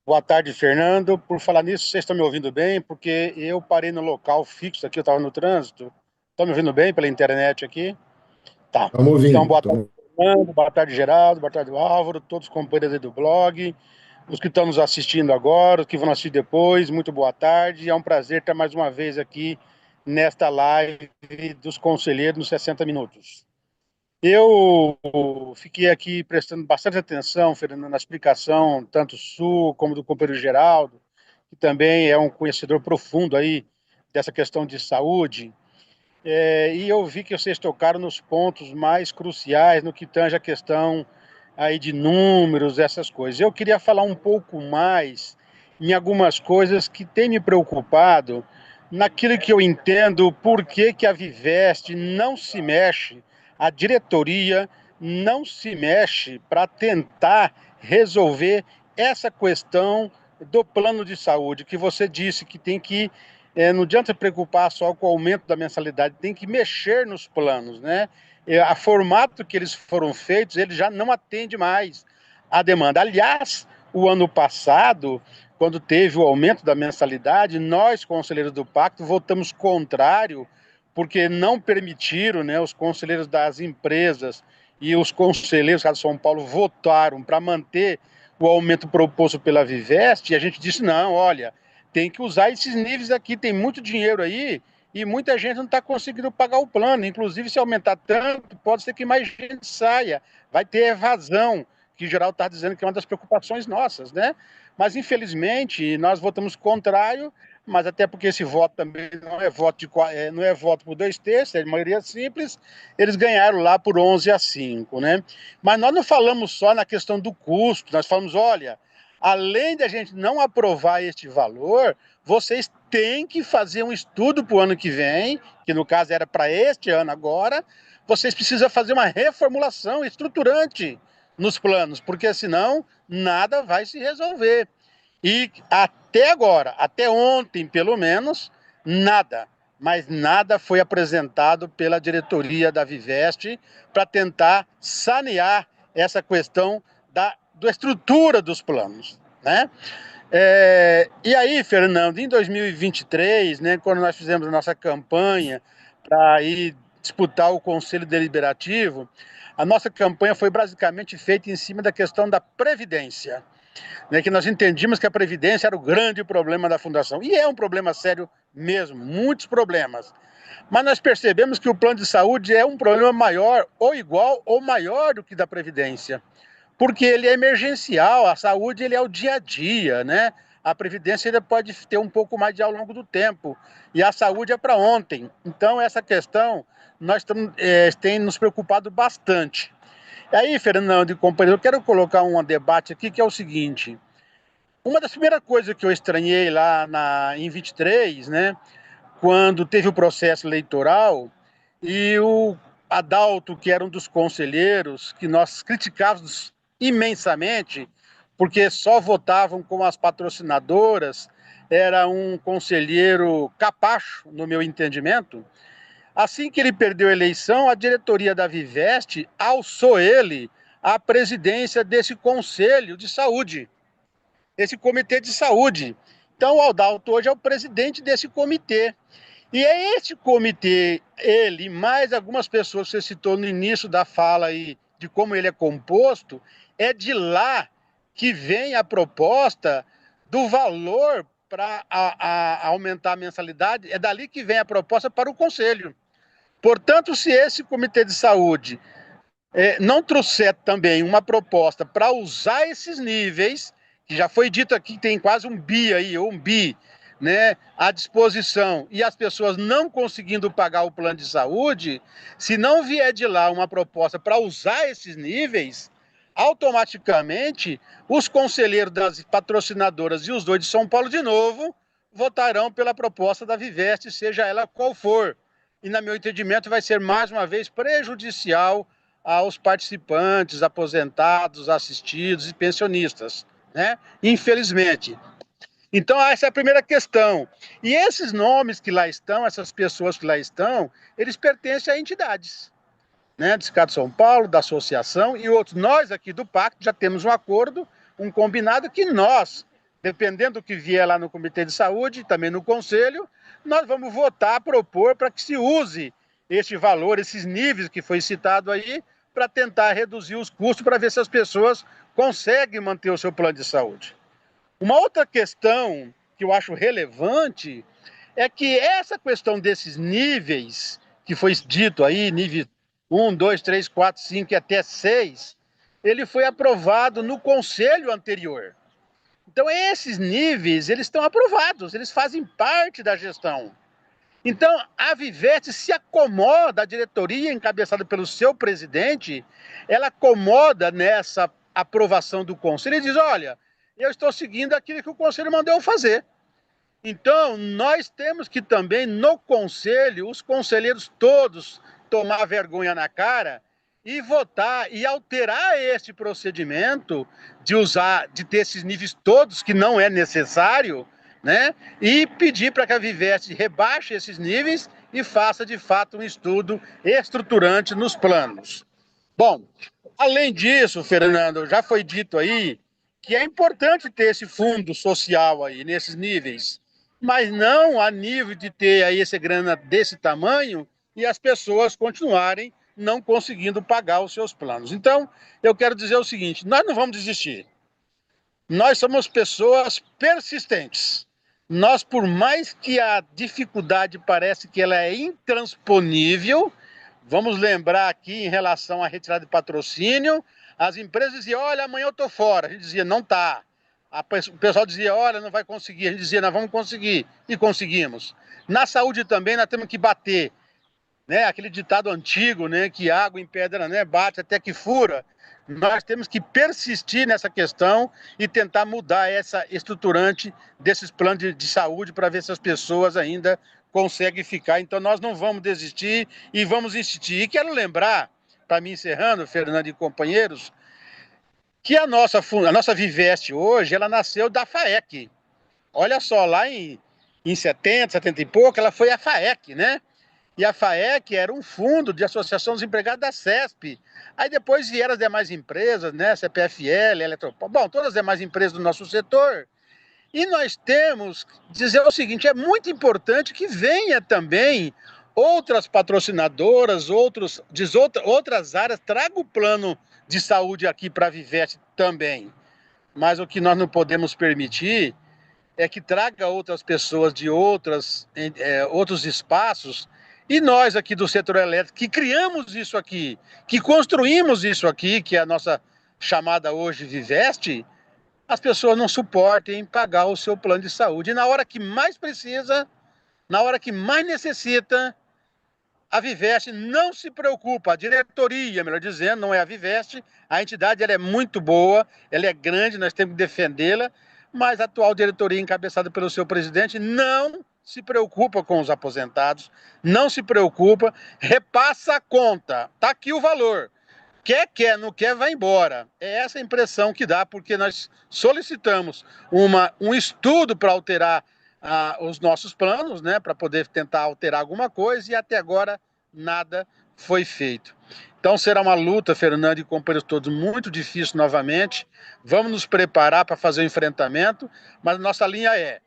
Speaker 3: Boa tarde, Fernando. Por falar nisso, vocês estão me ouvindo bem? Porque eu parei no local fixo aqui, eu estava no trânsito. Estão me ouvindo bem pela internet aqui? Tá.
Speaker 1: Estamos
Speaker 3: Então,
Speaker 1: ouvindo.
Speaker 3: boa tarde, Fernando. Boa tarde, Geraldo. Boa tarde, Álvaro. Todos os companheiros aí do blog. Os que estão nos assistindo agora, os que vão assistir depois. Muito boa tarde. É um prazer estar mais uma vez aqui nesta live dos conselheiros nos 60 minutos. Eu fiquei aqui prestando bastante atenção, Fernando, na explicação, tanto sua como do companheiro Geraldo, que também é um conhecedor profundo aí dessa questão de saúde. E eu vi que vocês tocaram nos pontos mais cruciais no que tange a questão aí de números, essas coisas. Eu queria falar um pouco mais em algumas coisas que têm me preocupado, naquilo que eu entendo por que que a Vivest não se mexe, a diretoria não se mexe para tentar resolver essa questão do plano de saúde, que você disse que tem que não adianta preocupar só com o aumento da mensalidade, tem que mexer nos planos, né? A formato que eles foram feitos, ele já não atende mais à demanda. Aliás, o ano passado, quando teve o aumento da mensalidade, nós, conselheiros do pacto, votamos contrário, porque não permitiram, né, os conselheiros das empresas e os conselheiros do São Paulo votaram para manter o aumento proposto pela Vivest, e a gente disse, não, olha, tem que usar esses níveis aqui, tem muito dinheiro aí e muita gente não está conseguindo pagar o plano. Inclusive, se aumentar tanto, pode ser que mais gente saia. Vai ter evasão, que o Geraldo está dizendo que é uma das preocupações nossas, né? Mas, infelizmente, nós votamos contrário, mas até porque esse voto também não é voto por 2/3, é de maioria simples, eles ganharam lá por 11-5, né? Mas nós não falamos só na questão do custo, nós falamos, olha, além da gente não aprovar este valor, vocês têm que fazer um estudo para o ano que vem, que no caso era para este ano agora, vocês precisam fazer uma reformulação estruturante nos planos, porque senão nada vai se resolver. E até agora, até ontem pelo menos, nada, mas nada foi apresentado pela diretoria da Vivest para tentar sanear essa questão da estrutura dos planos, né? E aí, Fernando, em 2023, né, quando nós fizemos a nossa campanha para ir disputar o Conselho Deliberativo, a nossa campanha foi basicamente feita em cima da questão da Previdência, né, que nós entendíamos que a Previdência era o grande problema da Fundação. E é um problema sério mesmo, muitos problemas. Mas nós percebemos que o plano de saúde é um problema maior, ou igual, ou maior do que da Previdência, porque ele é emergencial, a saúde ele é o dia a dia, né? A previdência ainda pode ter um pouco mais de ao longo do tempo, e a saúde é para ontem. Então, essa questão tem nos preocupado bastante. E aí, Fernando e companheiro, eu quero colocar um debate aqui que é o seguinte: uma das primeiras coisas que eu estranhei lá em 23, né, quando teve o processo eleitoral, e o Adalto, que era um dos conselheiros, que nós criticávamos imensamente, porque só votavam com as patrocinadoras, era um conselheiro capacho, no meu entendimento. Assim que ele perdeu a eleição, a diretoria da Vivest alçou ele à presidência desse Conselho de Saúde, esse Comitê de Saúde. Então, o Adalto hoje é o presidente desse comitê. E é esse comitê, ele, mais algumas pessoas que você citou no início da fala aí, de como ele é composto, é de lá que vem a proposta do valor para aumentar a mensalidade, é dali que vem a proposta para o Conselho. Portanto, se esse Comitê de Saúde não trouxer também uma proposta para usar esses níveis, que já foi dito aqui que tem quase um bi aí, ou um bi, né, à disposição, e as pessoas não conseguindo pagar o plano de saúde, se não vier de lá uma proposta para usar esses níveis, automaticamente os conselheiros das patrocinadoras e os dois de São Paulo, de novo, votarão pela proposta da Vivest, seja ela qual for. E, no meu entendimento, vai ser mais uma vez prejudicial aos participantes, aposentados, assistidos e pensionistas, né? Infelizmente. Então, essa é a primeira questão. E esses nomes que lá estão, essas pessoas que lá estão, eles pertencem a entidades, né? Do Estado de São Paulo, da associação e outros. Nós aqui do Pacto já temos um acordo, um combinado que nós, dependendo do que vier lá no Comitê de Saúde, também no Conselho, nós vamos votar, propor para que se use este valor, esses níveis que foi citado aí, para tentar reduzir os custos, para ver se as pessoas conseguem manter o seu plano de saúde. Uma outra questão que eu acho relevante é que essa questão desses níveis, que foi dito aí, nível 1, 2, 3, 4, 5 e até 6, ele foi aprovado no conselho anterior. Então, esses níveis, eles estão aprovados, eles fazem parte da gestão. Então, a Vivest se acomoda, a diretoria encabeçada pelo seu presidente, ela acomoda nessa aprovação do conselho e diz, olha, eu estou seguindo aquilo que o conselho mandou eu fazer. Então, nós temos que também, no conselho, os conselheiros todos tomar vergonha na cara e votar e alterar este procedimento de ter esses níveis todos, que não é necessário, né? E pedir para que a Vivest rebaixe esses níveis e faça, de fato, um estudo estruturante nos planos. Bom, além disso, Fernando, já foi dito aí que é importante ter esse fundo social aí, nesses níveis, mas não a nível de ter aí essa grana desse tamanho e as pessoas continuarem não conseguindo pagar os seus planos. Então, eu quero dizer o seguinte, nós não vamos desistir. Nós somos pessoas persistentes. Nós, por mais que a dificuldade parece que ela é intransponível, vamos lembrar aqui em relação à retirada de patrocínio, as empresas diziam, olha, amanhã eu estou fora. A gente dizia, não está. O pessoal dizia, olha, não vai conseguir. A gente dizia, nós vamos conseguir. E conseguimos. Na saúde também nós temos que bater. Né? Aquele ditado antigo, né? Que água em pedra, né? Bate até que fura. Nós temos que persistir nessa questão e tentar mudar essa estruturante desses planos de saúde para ver se as pessoas ainda conseguem ficar. Então, nós não vamos desistir e vamos insistir. E quero lembrar, para mim encerrando, Fernando e companheiros, que a nossa Vivest hoje, ela nasceu da FAEC. Olha só, lá em 70, 70 e pouco, ela foi a FAEC, né? E a FAEC era um fundo de associação dos empregados da CESP. Aí depois vieram as demais empresas, né? CPFL, Eletropaulo, bom, todas as demais empresas do nosso setor. E nós temos que dizer o seguinte, é muito importante que venha também outras patrocinadoras, outras áreas, traga o plano de saúde aqui para a Vivest também. Mas o que nós não podemos permitir é que traga outras pessoas de outros espaços. E nós aqui do setor elétrico, que criamos isso aqui, que construímos isso aqui, que é a nossa chamada hoje Vivest, as pessoas não suportem pagar o seu plano de saúde. E na hora que mais precisa, na hora que mais necessita, a Vivest não se preocupa. A diretoria, melhor dizendo, não é a Vivest, a entidade ela é muito boa, ela é grande, nós temos que defendê-la, mas a atual diretoria, encabeçada pelo seu presidente, não se preocupa com os aposentados, não se preocupa, repassa a conta, está aqui o valor. Quer, não quer, vai embora. É essa a impressão que dá, porque nós solicitamos um estudo para alterar os nossos planos, né, para poder tentar alterar alguma coisa, e até agora nada foi feito. Então será uma luta, Fernando e companheiros todos, muito difícil novamente. Vamos nos preparar para fazer o enfrentamento, mas nossa linha é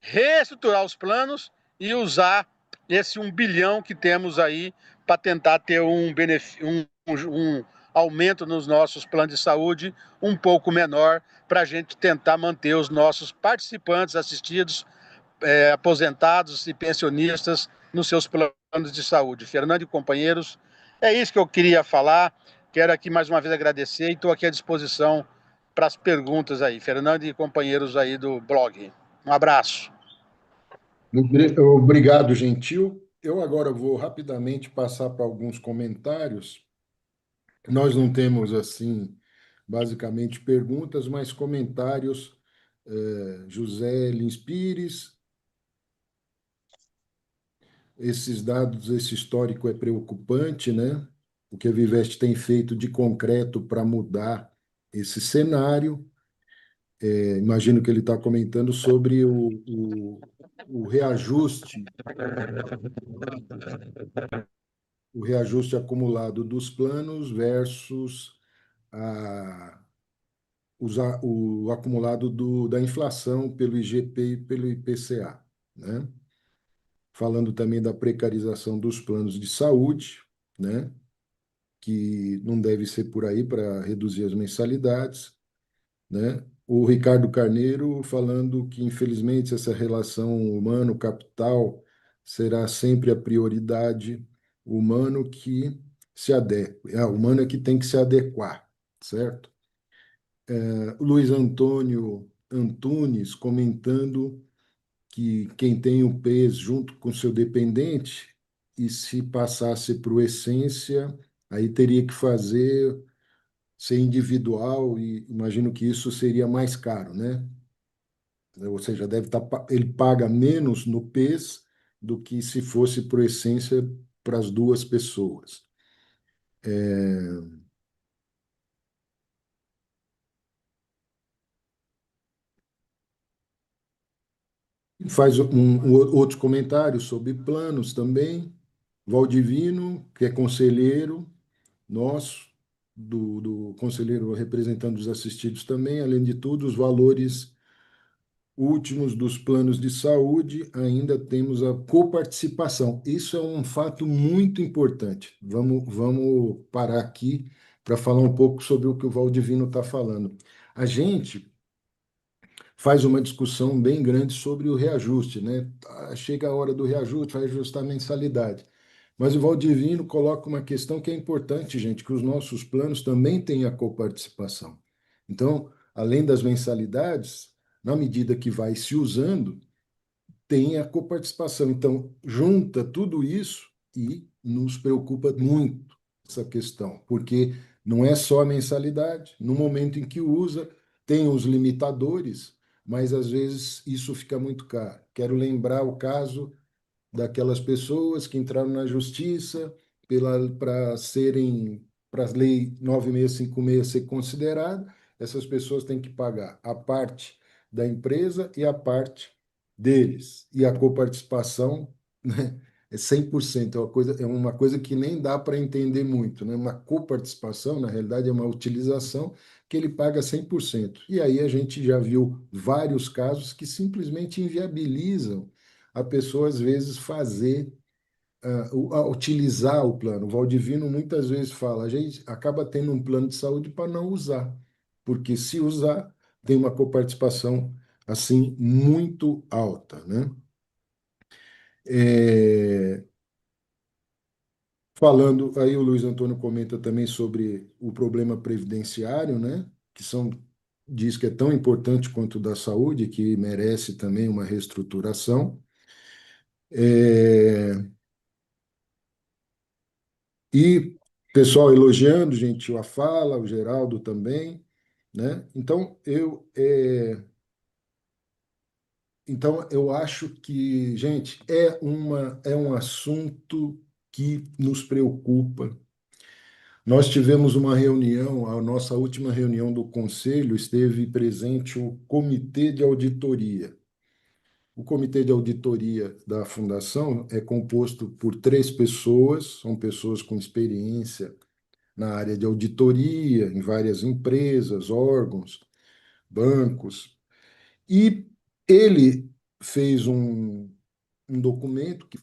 Speaker 3: reestruturar os planos e usar esse 1 bilhão que temos aí para tentar ter um aumento nos nossos planos de saúde um pouco menor, para a gente tentar manter os nossos participantes assistidos, aposentados e pensionistas nos seus planos de saúde. Fernando e companheiros, é isso que eu queria falar. Quero aqui mais uma vez agradecer e estou aqui à disposição para as perguntas aí. Fernando e companheiros aí do blog. Um abraço.
Speaker 1: Obrigado, Gentil. Eu agora vou rapidamente passar para alguns comentários. Nós não temos, assim, basicamente perguntas, mas comentários. José Lins Pires, esses dados, esse histórico é preocupante, né? O que a Vivest tem feito de concreto para mudar esse cenário. Imagino que ele está comentando sobre o reajuste, o reajuste acumulado dos planos versus o acumulado da inflação pelo IGP e pelo IPCA, né? Falando também da precarização dos planos de saúde, né? Que não deve ser por aí para reduzir as mensalidades, né? O Ricardo Carneiro falando que, infelizmente, essa relação humano-capital será sempre a prioridade, o humano que se adequa, o humano é que tem que se adequar, certo? O Luiz Antônio Antunes comentando que quem tem o PES junto com seu dependente, e se passasse para o Essência, aí teria que fazer ser individual, e imagino que isso seria mais caro, né? Ou seja, ele paga menos no PES do que se fosse para o Essência para as duas pessoas. Faz outro comentário sobre planos também. Valdivino, que é conselheiro nosso, do conselheiro representando os assistidos também, além de tudo, os valores últimos dos planos de saúde, ainda temos a coparticipação. Isso é um fato muito importante. Vamos parar aqui para falar um pouco sobre o que o Valdivino está falando. A gente faz uma discussão bem grande sobre o reajuste, né? Chega a hora do reajuste, vai ajustar a mensalidade. Mas o Valdivino coloca uma questão que é importante, gente, que os nossos planos também têm a coparticipação. Então, além das mensalidades, na medida que vai se usando, tem a coparticipação. Então, junta tudo isso e nos preocupa muito essa questão, porque não é só a mensalidade, no momento em que usa, tem os limitadores, mas às vezes isso fica muito caro. Quero lembrar o caso daquelas pessoas que entraram na justiça para serem, para a lei 9656 ser considerada, essas pessoas têm que pagar a parte da empresa e a parte deles. E a coparticipação, né, é 100%, é uma coisa que nem dá para entender muito, né? Uma coparticipação, na realidade, é uma utilização que ele paga 100%. E aí a gente já viu vários casos que simplesmente inviabilizam a pessoa, às vezes, utilizar o plano. O Valdivino muitas vezes fala, a gente acaba tendo um plano de saúde para não usar, porque se usar, tem uma coparticipação assim muito alta, né? É, falando, aí o Luiz Antônio comenta também sobre o problema previdenciário, né? Diz que é tão importante quanto o da saúde, que merece também uma reestruturação. É, E pessoal elogiando, gentil a fala, o Geraldo também, né? Então eu acho que, gente, é um assunto que nos preocupa. Nós tivemos uma reunião, a nossa última reunião do conselho esteve presente o comitê de auditoria. O comitê de auditoria da fundação é composto por 3 pessoas, são pessoas com experiência na área de auditoria, em várias empresas, órgãos, bancos, e ele fez um documento que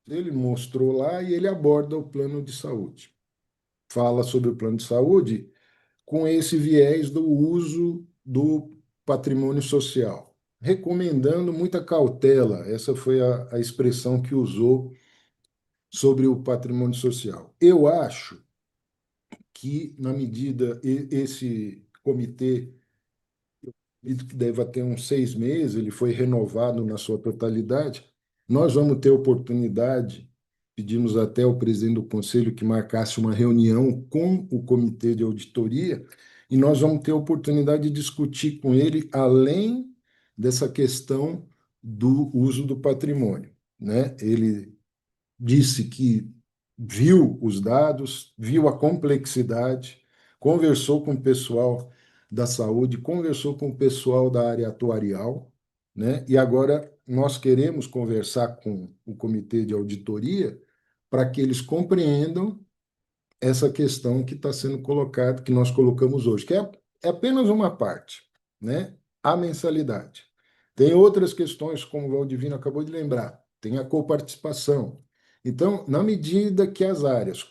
Speaker 1: ele mostrou lá e ele aborda o plano de saúde. Fala sobre o plano de saúde com esse viés do uso do patrimônio social, recomendando muita cautela. Essa foi a expressão que usou sobre o patrimônio social. Eu acho que, na medida, esse comitê, acredito que deve ter uns 6 meses, ele foi renovado na sua totalidade. Nós vamos ter oportunidade, pedimos até ao presidente do conselho que marcasse uma reunião com o comitê de auditoria, e nós vamos ter oportunidade de discutir com ele, além dessa questão do uso do patrimônio, né? Ele disse que viu os dados, viu a complexidade, conversou com o pessoal da saúde, conversou com o pessoal da área atuarial, né? E agora nós queremos conversar com o comitê de auditoria para que eles compreendam essa questão que está sendo colocada, que nós colocamos hoje, que é apenas uma parte, né? A mensalidade. Tem outras questões, como o Valdivino acabou de lembrar, tem a coparticipação. Então, na medida que as áreas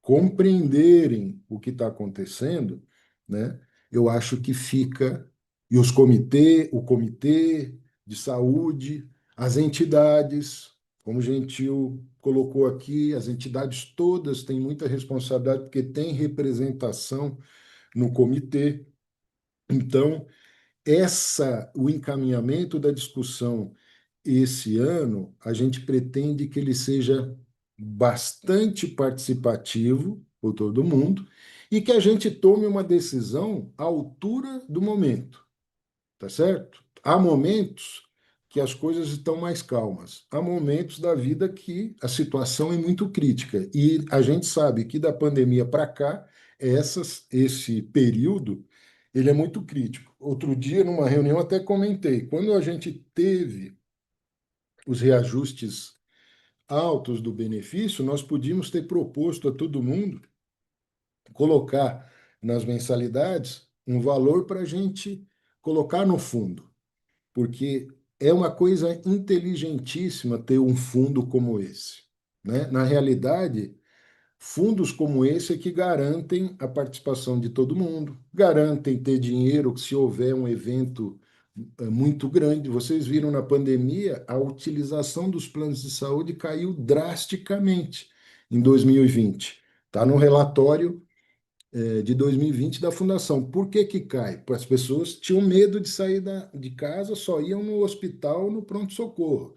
Speaker 1: compreenderem o que está acontecendo, né, eu acho que fica, e o comitê de saúde, as entidades, como o Gentil colocou aqui, as entidades todas têm muita responsabilidade, porque tem representação no comitê. Então, o encaminhamento da discussão esse ano, a gente pretende que ele seja bastante participativo por todo mundo e que a gente tome uma decisão à altura do momento, tá certo? Há momentos que as coisas estão mais calmas, há momentos da vida que a situação é muito crítica e a gente sabe que da pandemia para cá, esse período ele é muito crítico. Outro dia, numa reunião, até comentei, quando a gente teve os reajustes altos do benefício, nós podíamos ter proposto a todo mundo colocar nas mensalidades um valor para a gente colocar no fundo, porque é uma coisa inteligentíssima ter um fundo como esse, né? Na realidade, fundos como esse é que garantem a participação de todo mundo, garantem ter dinheiro se houver um evento muito grande. Vocês viram na pandemia, a utilização dos planos de saúde caiu drasticamente em 2020. Está no relatório de 2020 da Fundação. Por que que cai? Porque as pessoas tinham medo de sair de casa, só iam no hospital, no pronto-socorro.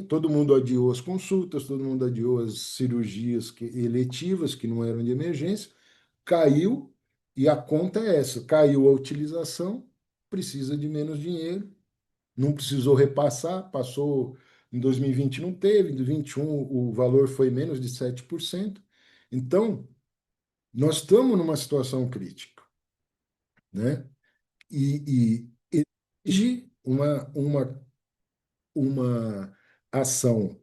Speaker 1: Todo mundo adiou as consultas, todo mundo adiou as cirurgias eletivas, que não eram de emergência, caiu, e a conta é essa: caiu a utilização, precisa de menos dinheiro, não precisou repassar, passou em 2020 não teve, em 2021 o valor foi menos de 7%. Então, nós estamos numa situação crítica, né? E exige uma ação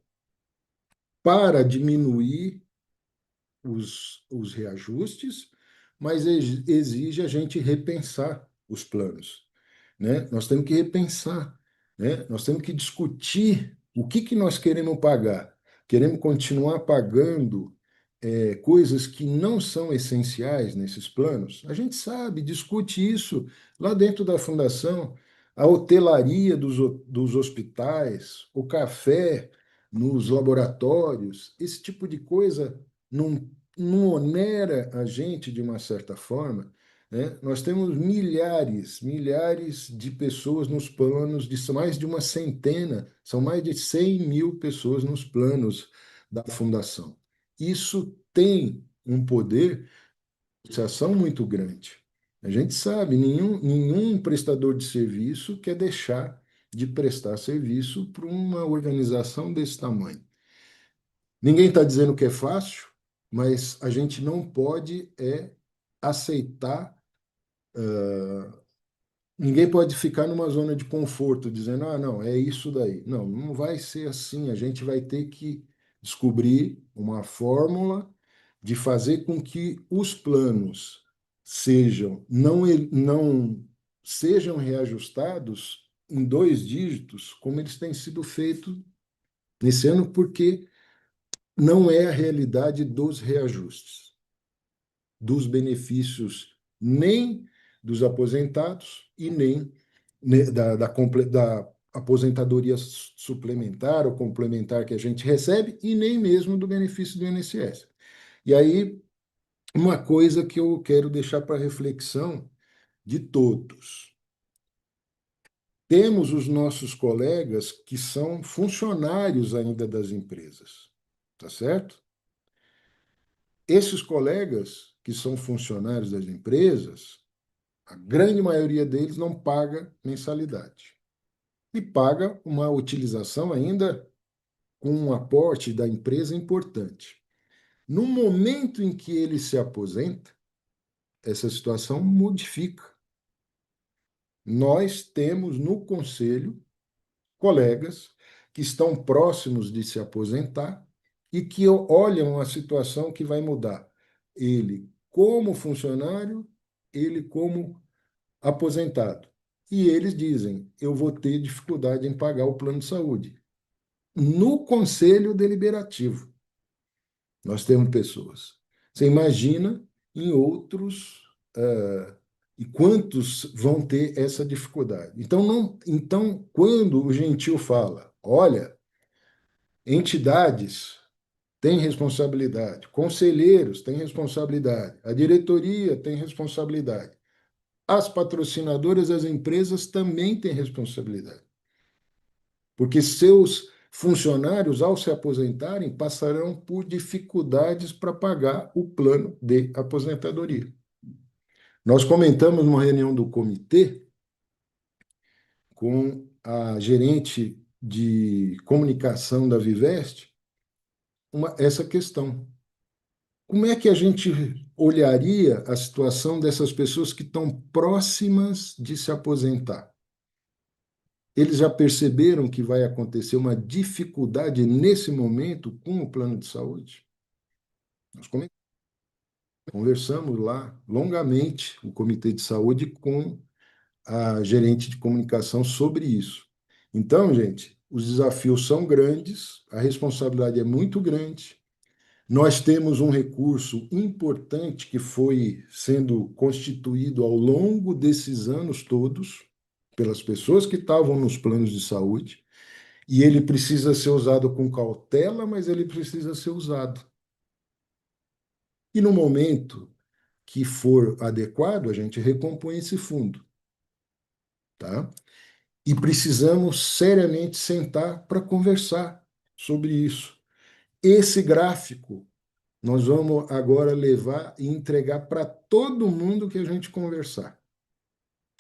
Speaker 1: para diminuir os reajustes, mas exige a gente repensar os planos, né? Nós temos que repensar, né? Nós temos que discutir o que nós queremos pagar. Queremos continuar pagando coisas que não são essenciais nesses planos? A gente sabe, discute isso lá dentro da fundação. A hotelaria dos hospitais, o café nos laboratórios, esse tipo de coisa não onera a gente de uma certa forma, né? Nós temos milhares de pessoas nos planos, mais de uma centena, são mais de 100 mil pessoas nos planos da fundação. Isso tem um poder de negociação muito grande. A gente sabe, nenhum prestador de serviço quer deixar de prestar serviço para uma organização desse tamanho. Ninguém está dizendo que é fácil, mas a gente não pode aceitar Ninguém pode ficar numa zona de conforto, dizendo, ah, não, é isso daí. Não, não vai ser assim. A gente vai ter que descobrir uma fórmula de fazer com que os planos não sejam reajustados em 2 dígitos, como eles têm sido feitos nesse ano, porque não é a realidade dos reajustes, dos benefícios, nem dos aposentados e nem da aposentadoria suplementar ou complementar que a gente recebe, e nem mesmo do benefício do INSS. E aí, uma coisa que eu quero deixar para reflexão de todos. Temos os nossos colegas que são funcionários ainda das empresas, tá certo? Esses colegas que são funcionários das empresas, a grande maioria deles não paga mensalidade e paga uma utilização ainda com um aporte da empresa importante. No momento em que ele se aposenta, essa situação modifica. Nós temos no conselho colegas que estão próximos de se aposentar e que olham a situação que vai mudar. Ele como funcionário, ele como aposentado. E eles dizem: eu vou ter dificuldade em pagar o plano de saúde. No conselho deliberativo, nós temos pessoas. Você imagina em outros, e quantos vão ter essa dificuldade. Então, não, então, quando o Gentil fala, olha, entidades têm responsabilidade, conselheiros têm responsabilidade, a diretoria tem responsabilidade, as patrocinadoras, as empresas também têm responsabilidade, porque seus funcionários, ao se aposentarem, passarão por dificuldades para pagar o plano de aposentadoria. Nós comentamos numa reunião do comitê com a gerente de comunicação da Vivest essa questão. Como é que a gente olharia a situação dessas pessoas que estão próximas de se aposentar? Eles já perceberam que vai acontecer uma dificuldade nesse momento com o plano de saúde? Nós conversamos lá longamente, o Comitê de Saúde, com a gerente de comunicação sobre isso. Então, gente, os desafios são grandes, a responsabilidade é muito grande. Nós temos um recurso importante que foi sendo constituído ao longo desses anos todos, pelas pessoas que estavam nos planos de saúde, e ele precisa ser usado com cautela, mas ele precisa ser usado. E no momento que for adequado, a gente recompõe esse fundo, tá? E precisamos seriamente sentar para conversar sobre isso. Esse gráfico nós vamos agora levar e entregar para todo mundo que a gente conversar.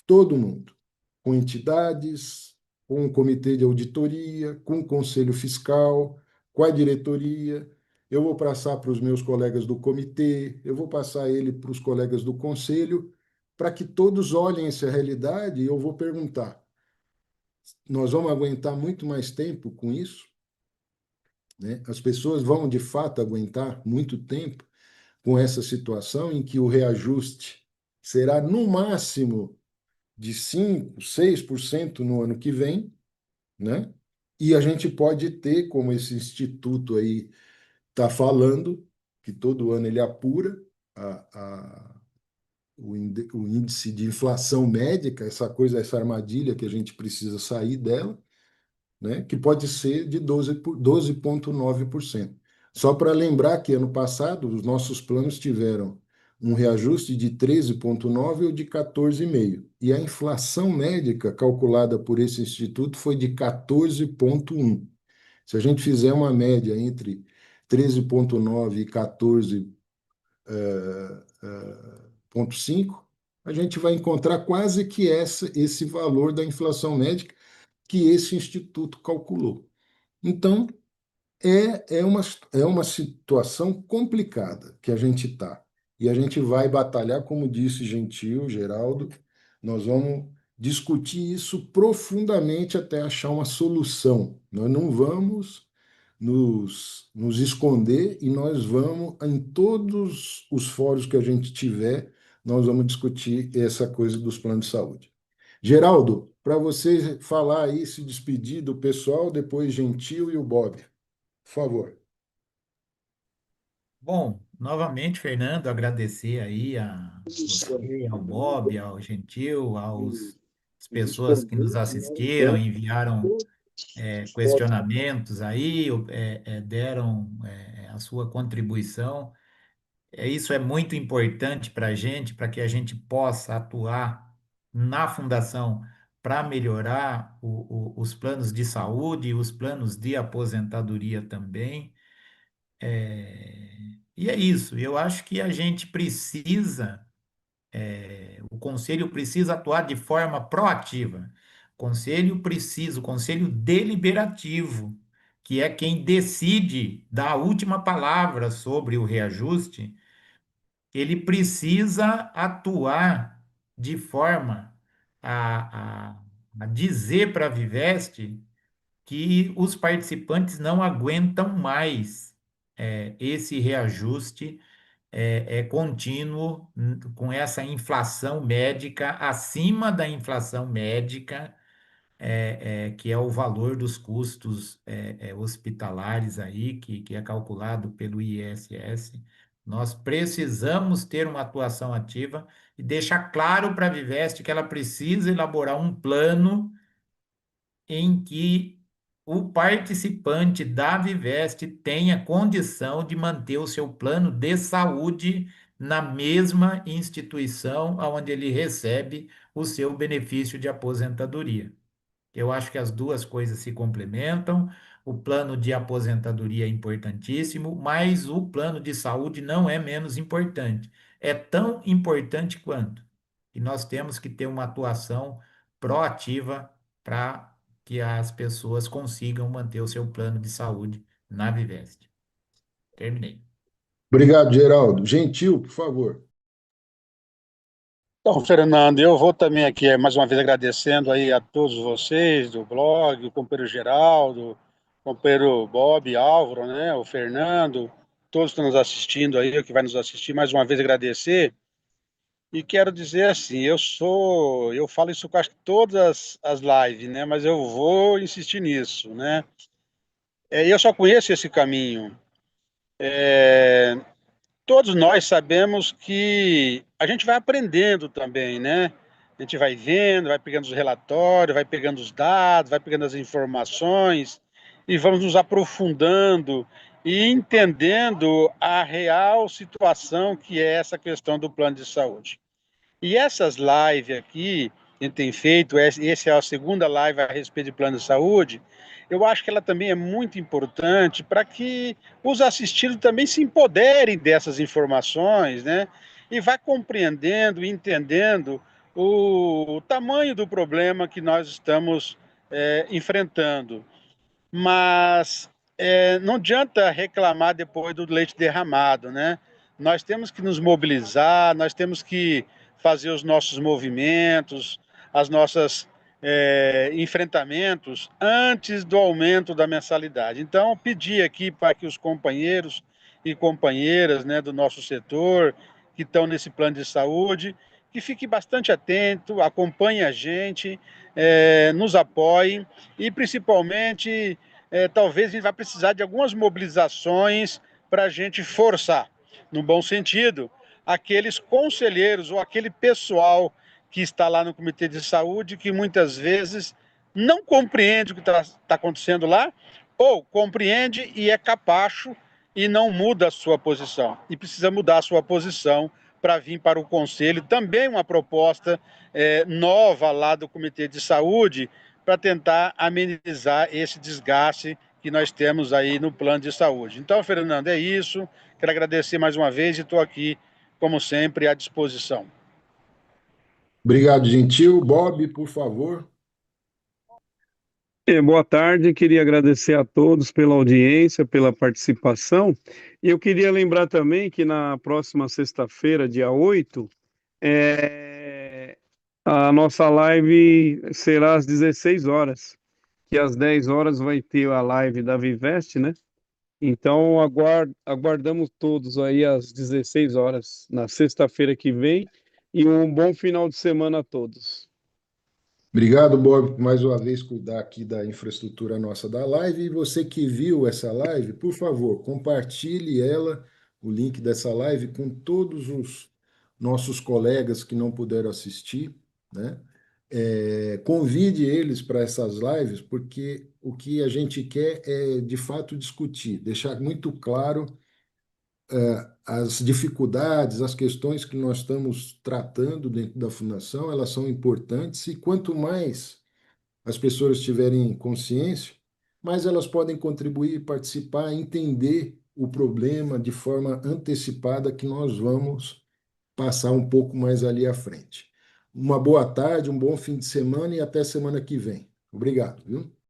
Speaker 1: Todo mundo. Com entidades, com o comitê de auditoria, com o conselho fiscal, com a diretoria. Eu vou passar para os meus colegas do comitê, eu vou passar ele para os colegas do conselho, para que todos olhem essa realidade e eu vou perguntar: nós vamos aguentar muito mais tempo com isso? Né? As pessoas vão, de fato, aguentar muito tempo com essa situação em que o reajuste será no máximo de 5, 6% no ano que vem, né? E a gente pode ter, como esse instituto aí está falando, que todo ano ele apura o índice de inflação médica, essa coisa, essa armadilha que a gente precisa sair dela, né, que pode ser de 12,9%. Só para lembrar que ano passado os nossos planos tiveram um reajuste de 13,9% ou de 14,5%. E a inflação médica calculada por esse instituto foi de 14,1%. Se a gente fizer uma média entre 13,9% e 14,5%, a gente vai encontrar quase que esse valor da inflação médica que esse instituto calculou. Então, é uma situação complicada que a gente está. E a gente vai batalhar, como disse Gentil, Geraldo, nós vamos discutir isso profundamente até achar uma solução. Nós não vamos nos esconder e nós vamos, em todos os fóruns que a gente tiver, nós vamos discutir essa coisa dos planos de saúde. Geraldo, para você falar aí, se despedir do pessoal, depois Gentil e o Bob, por favor.
Speaker 2: Bom, novamente, Fernando, agradecer aí a você, ao Bob, ao Gentil, às pessoas que nos assistiram, enviaram questionamentos aí, deram a sua contribuição. Isso é muito importante para a gente, para que a gente possa atuar na fundação para melhorar os planos de saúde e os planos de aposentadoria também. E é isso, eu acho que a gente precisa, o conselho precisa atuar de forma proativa. O conselho deliberativo, que é quem decide dar a última palavra sobre o reajuste, ele precisa atuar de forma a dizer para a Viveste que os participantes não aguentam mais esse reajuste contínuo com essa inflação médica acima da inflação médica, que é o valor dos custos hospitalares aí, que é calculado pelo INSS. Nós precisamos ter uma atuação ativa e deixar claro para a Viveste que ela precisa elaborar um plano em que o participante da Viveste tenha condição de manter o seu plano de saúde na mesma instituição onde ele recebe o seu benefício de aposentadoria. Eu acho que as duas coisas se complementam. O plano de aposentadoria é importantíssimo, mas o plano de saúde não é menos importante. É tão importante quanto. E nós temos que ter uma atuação proativa para que as pessoas consigam manter o seu plano de saúde na Viveste. Terminei.
Speaker 1: Obrigado, Geraldo. Gentil, por favor.
Speaker 3: Então, Fernando, eu vou também aqui mais uma vez agradecendo aí a todos vocês do blog, o companheiro Geraldo, o companheiro Bob, Álvaro, né, o Fernando, todos que estão nos assistindo aí, o que vai nos assistir, mais uma vez agradecer. E quero dizer assim, eu falo isso com acho que todas as lives, né, mas eu vou insistir nisso, né. Eu só conheço esse caminho. Todos nós sabemos que a gente vai aprendendo também, né? A gente vai vendo, vai pegando os relatórios, vai pegando os dados, vai pegando as informações e vamos nos aprofundando e entendendo a real situação que é essa questão do plano de saúde. E essas lives aqui, que a gente tem feito, essa é a segunda live a respeito de plano de saúde, eu acho que ela também é muito importante para que os assistidos também se empoderem dessas informações, né? E vá compreendendo, entendendo o tamanho do problema que nós estamos enfrentando. Mas não adianta reclamar depois do leite derramado, né? Nós temos que nos mobilizar, nós temos que fazer os nossos movimentos, as nossas enfrentamentos antes do aumento da mensalidade. Então, pedir aqui para que os companheiros e companheiras, né, do nosso setor que estão nesse plano de saúde, que fique bastante atento, acompanhe a gente, nos apoiem e principalmente talvez a gente vai precisar de algumas mobilizações para a gente forçar, no bom sentido, aqueles conselheiros ou aquele pessoal que está lá no Comitê de Saúde que muitas vezes não compreende o que está acontecendo lá, ou compreende e é capacho e não muda a sua posição. E precisa mudar a sua posição para vir para o Conselho. Também uma proposta nova lá do Comitê de Saúde, para tentar amenizar esse desgaste que nós temos aí no plano de saúde. Então, Fernando, é isso. Quero agradecer mais uma vez e estou aqui, como sempre, à disposição.
Speaker 1: Obrigado, Gentil. Bob, por favor.
Speaker 4: Boa tarde, queria agradecer a todos pela audiência, pela participação. E eu queria lembrar também que na próxima sexta-feira, dia 8, A nossa live será às 16 horas, que às 10 horas vai ter a live da Vivest, né? Então aguardamos todos aí às 16 horas na sexta-feira que vem e um bom final de semana a todos.
Speaker 1: Obrigado, Bob, por mais uma vez cuidar aqui da infraestrutura nossa da live. E você que viu essa live, por favor, compartilhe ela, o link dessa live, com todos os nossos colegas que não puderam assistir, né? Convide eles para essas lives, porque o que a gente quer é, de fato, discutir, deixar muito claro as dificuldades, as questões que nós estamos tratando dentro da fundação, elas são importantes e quanto mais as pessoas tiverem consciência, mais elas podem contribuir, participar, entender o problema de forma antecipada que nós vamos passar um pouco mais ali à frente. Uma boa tarde, um bom fim de semana e até semana que vem. Obrigado, viu?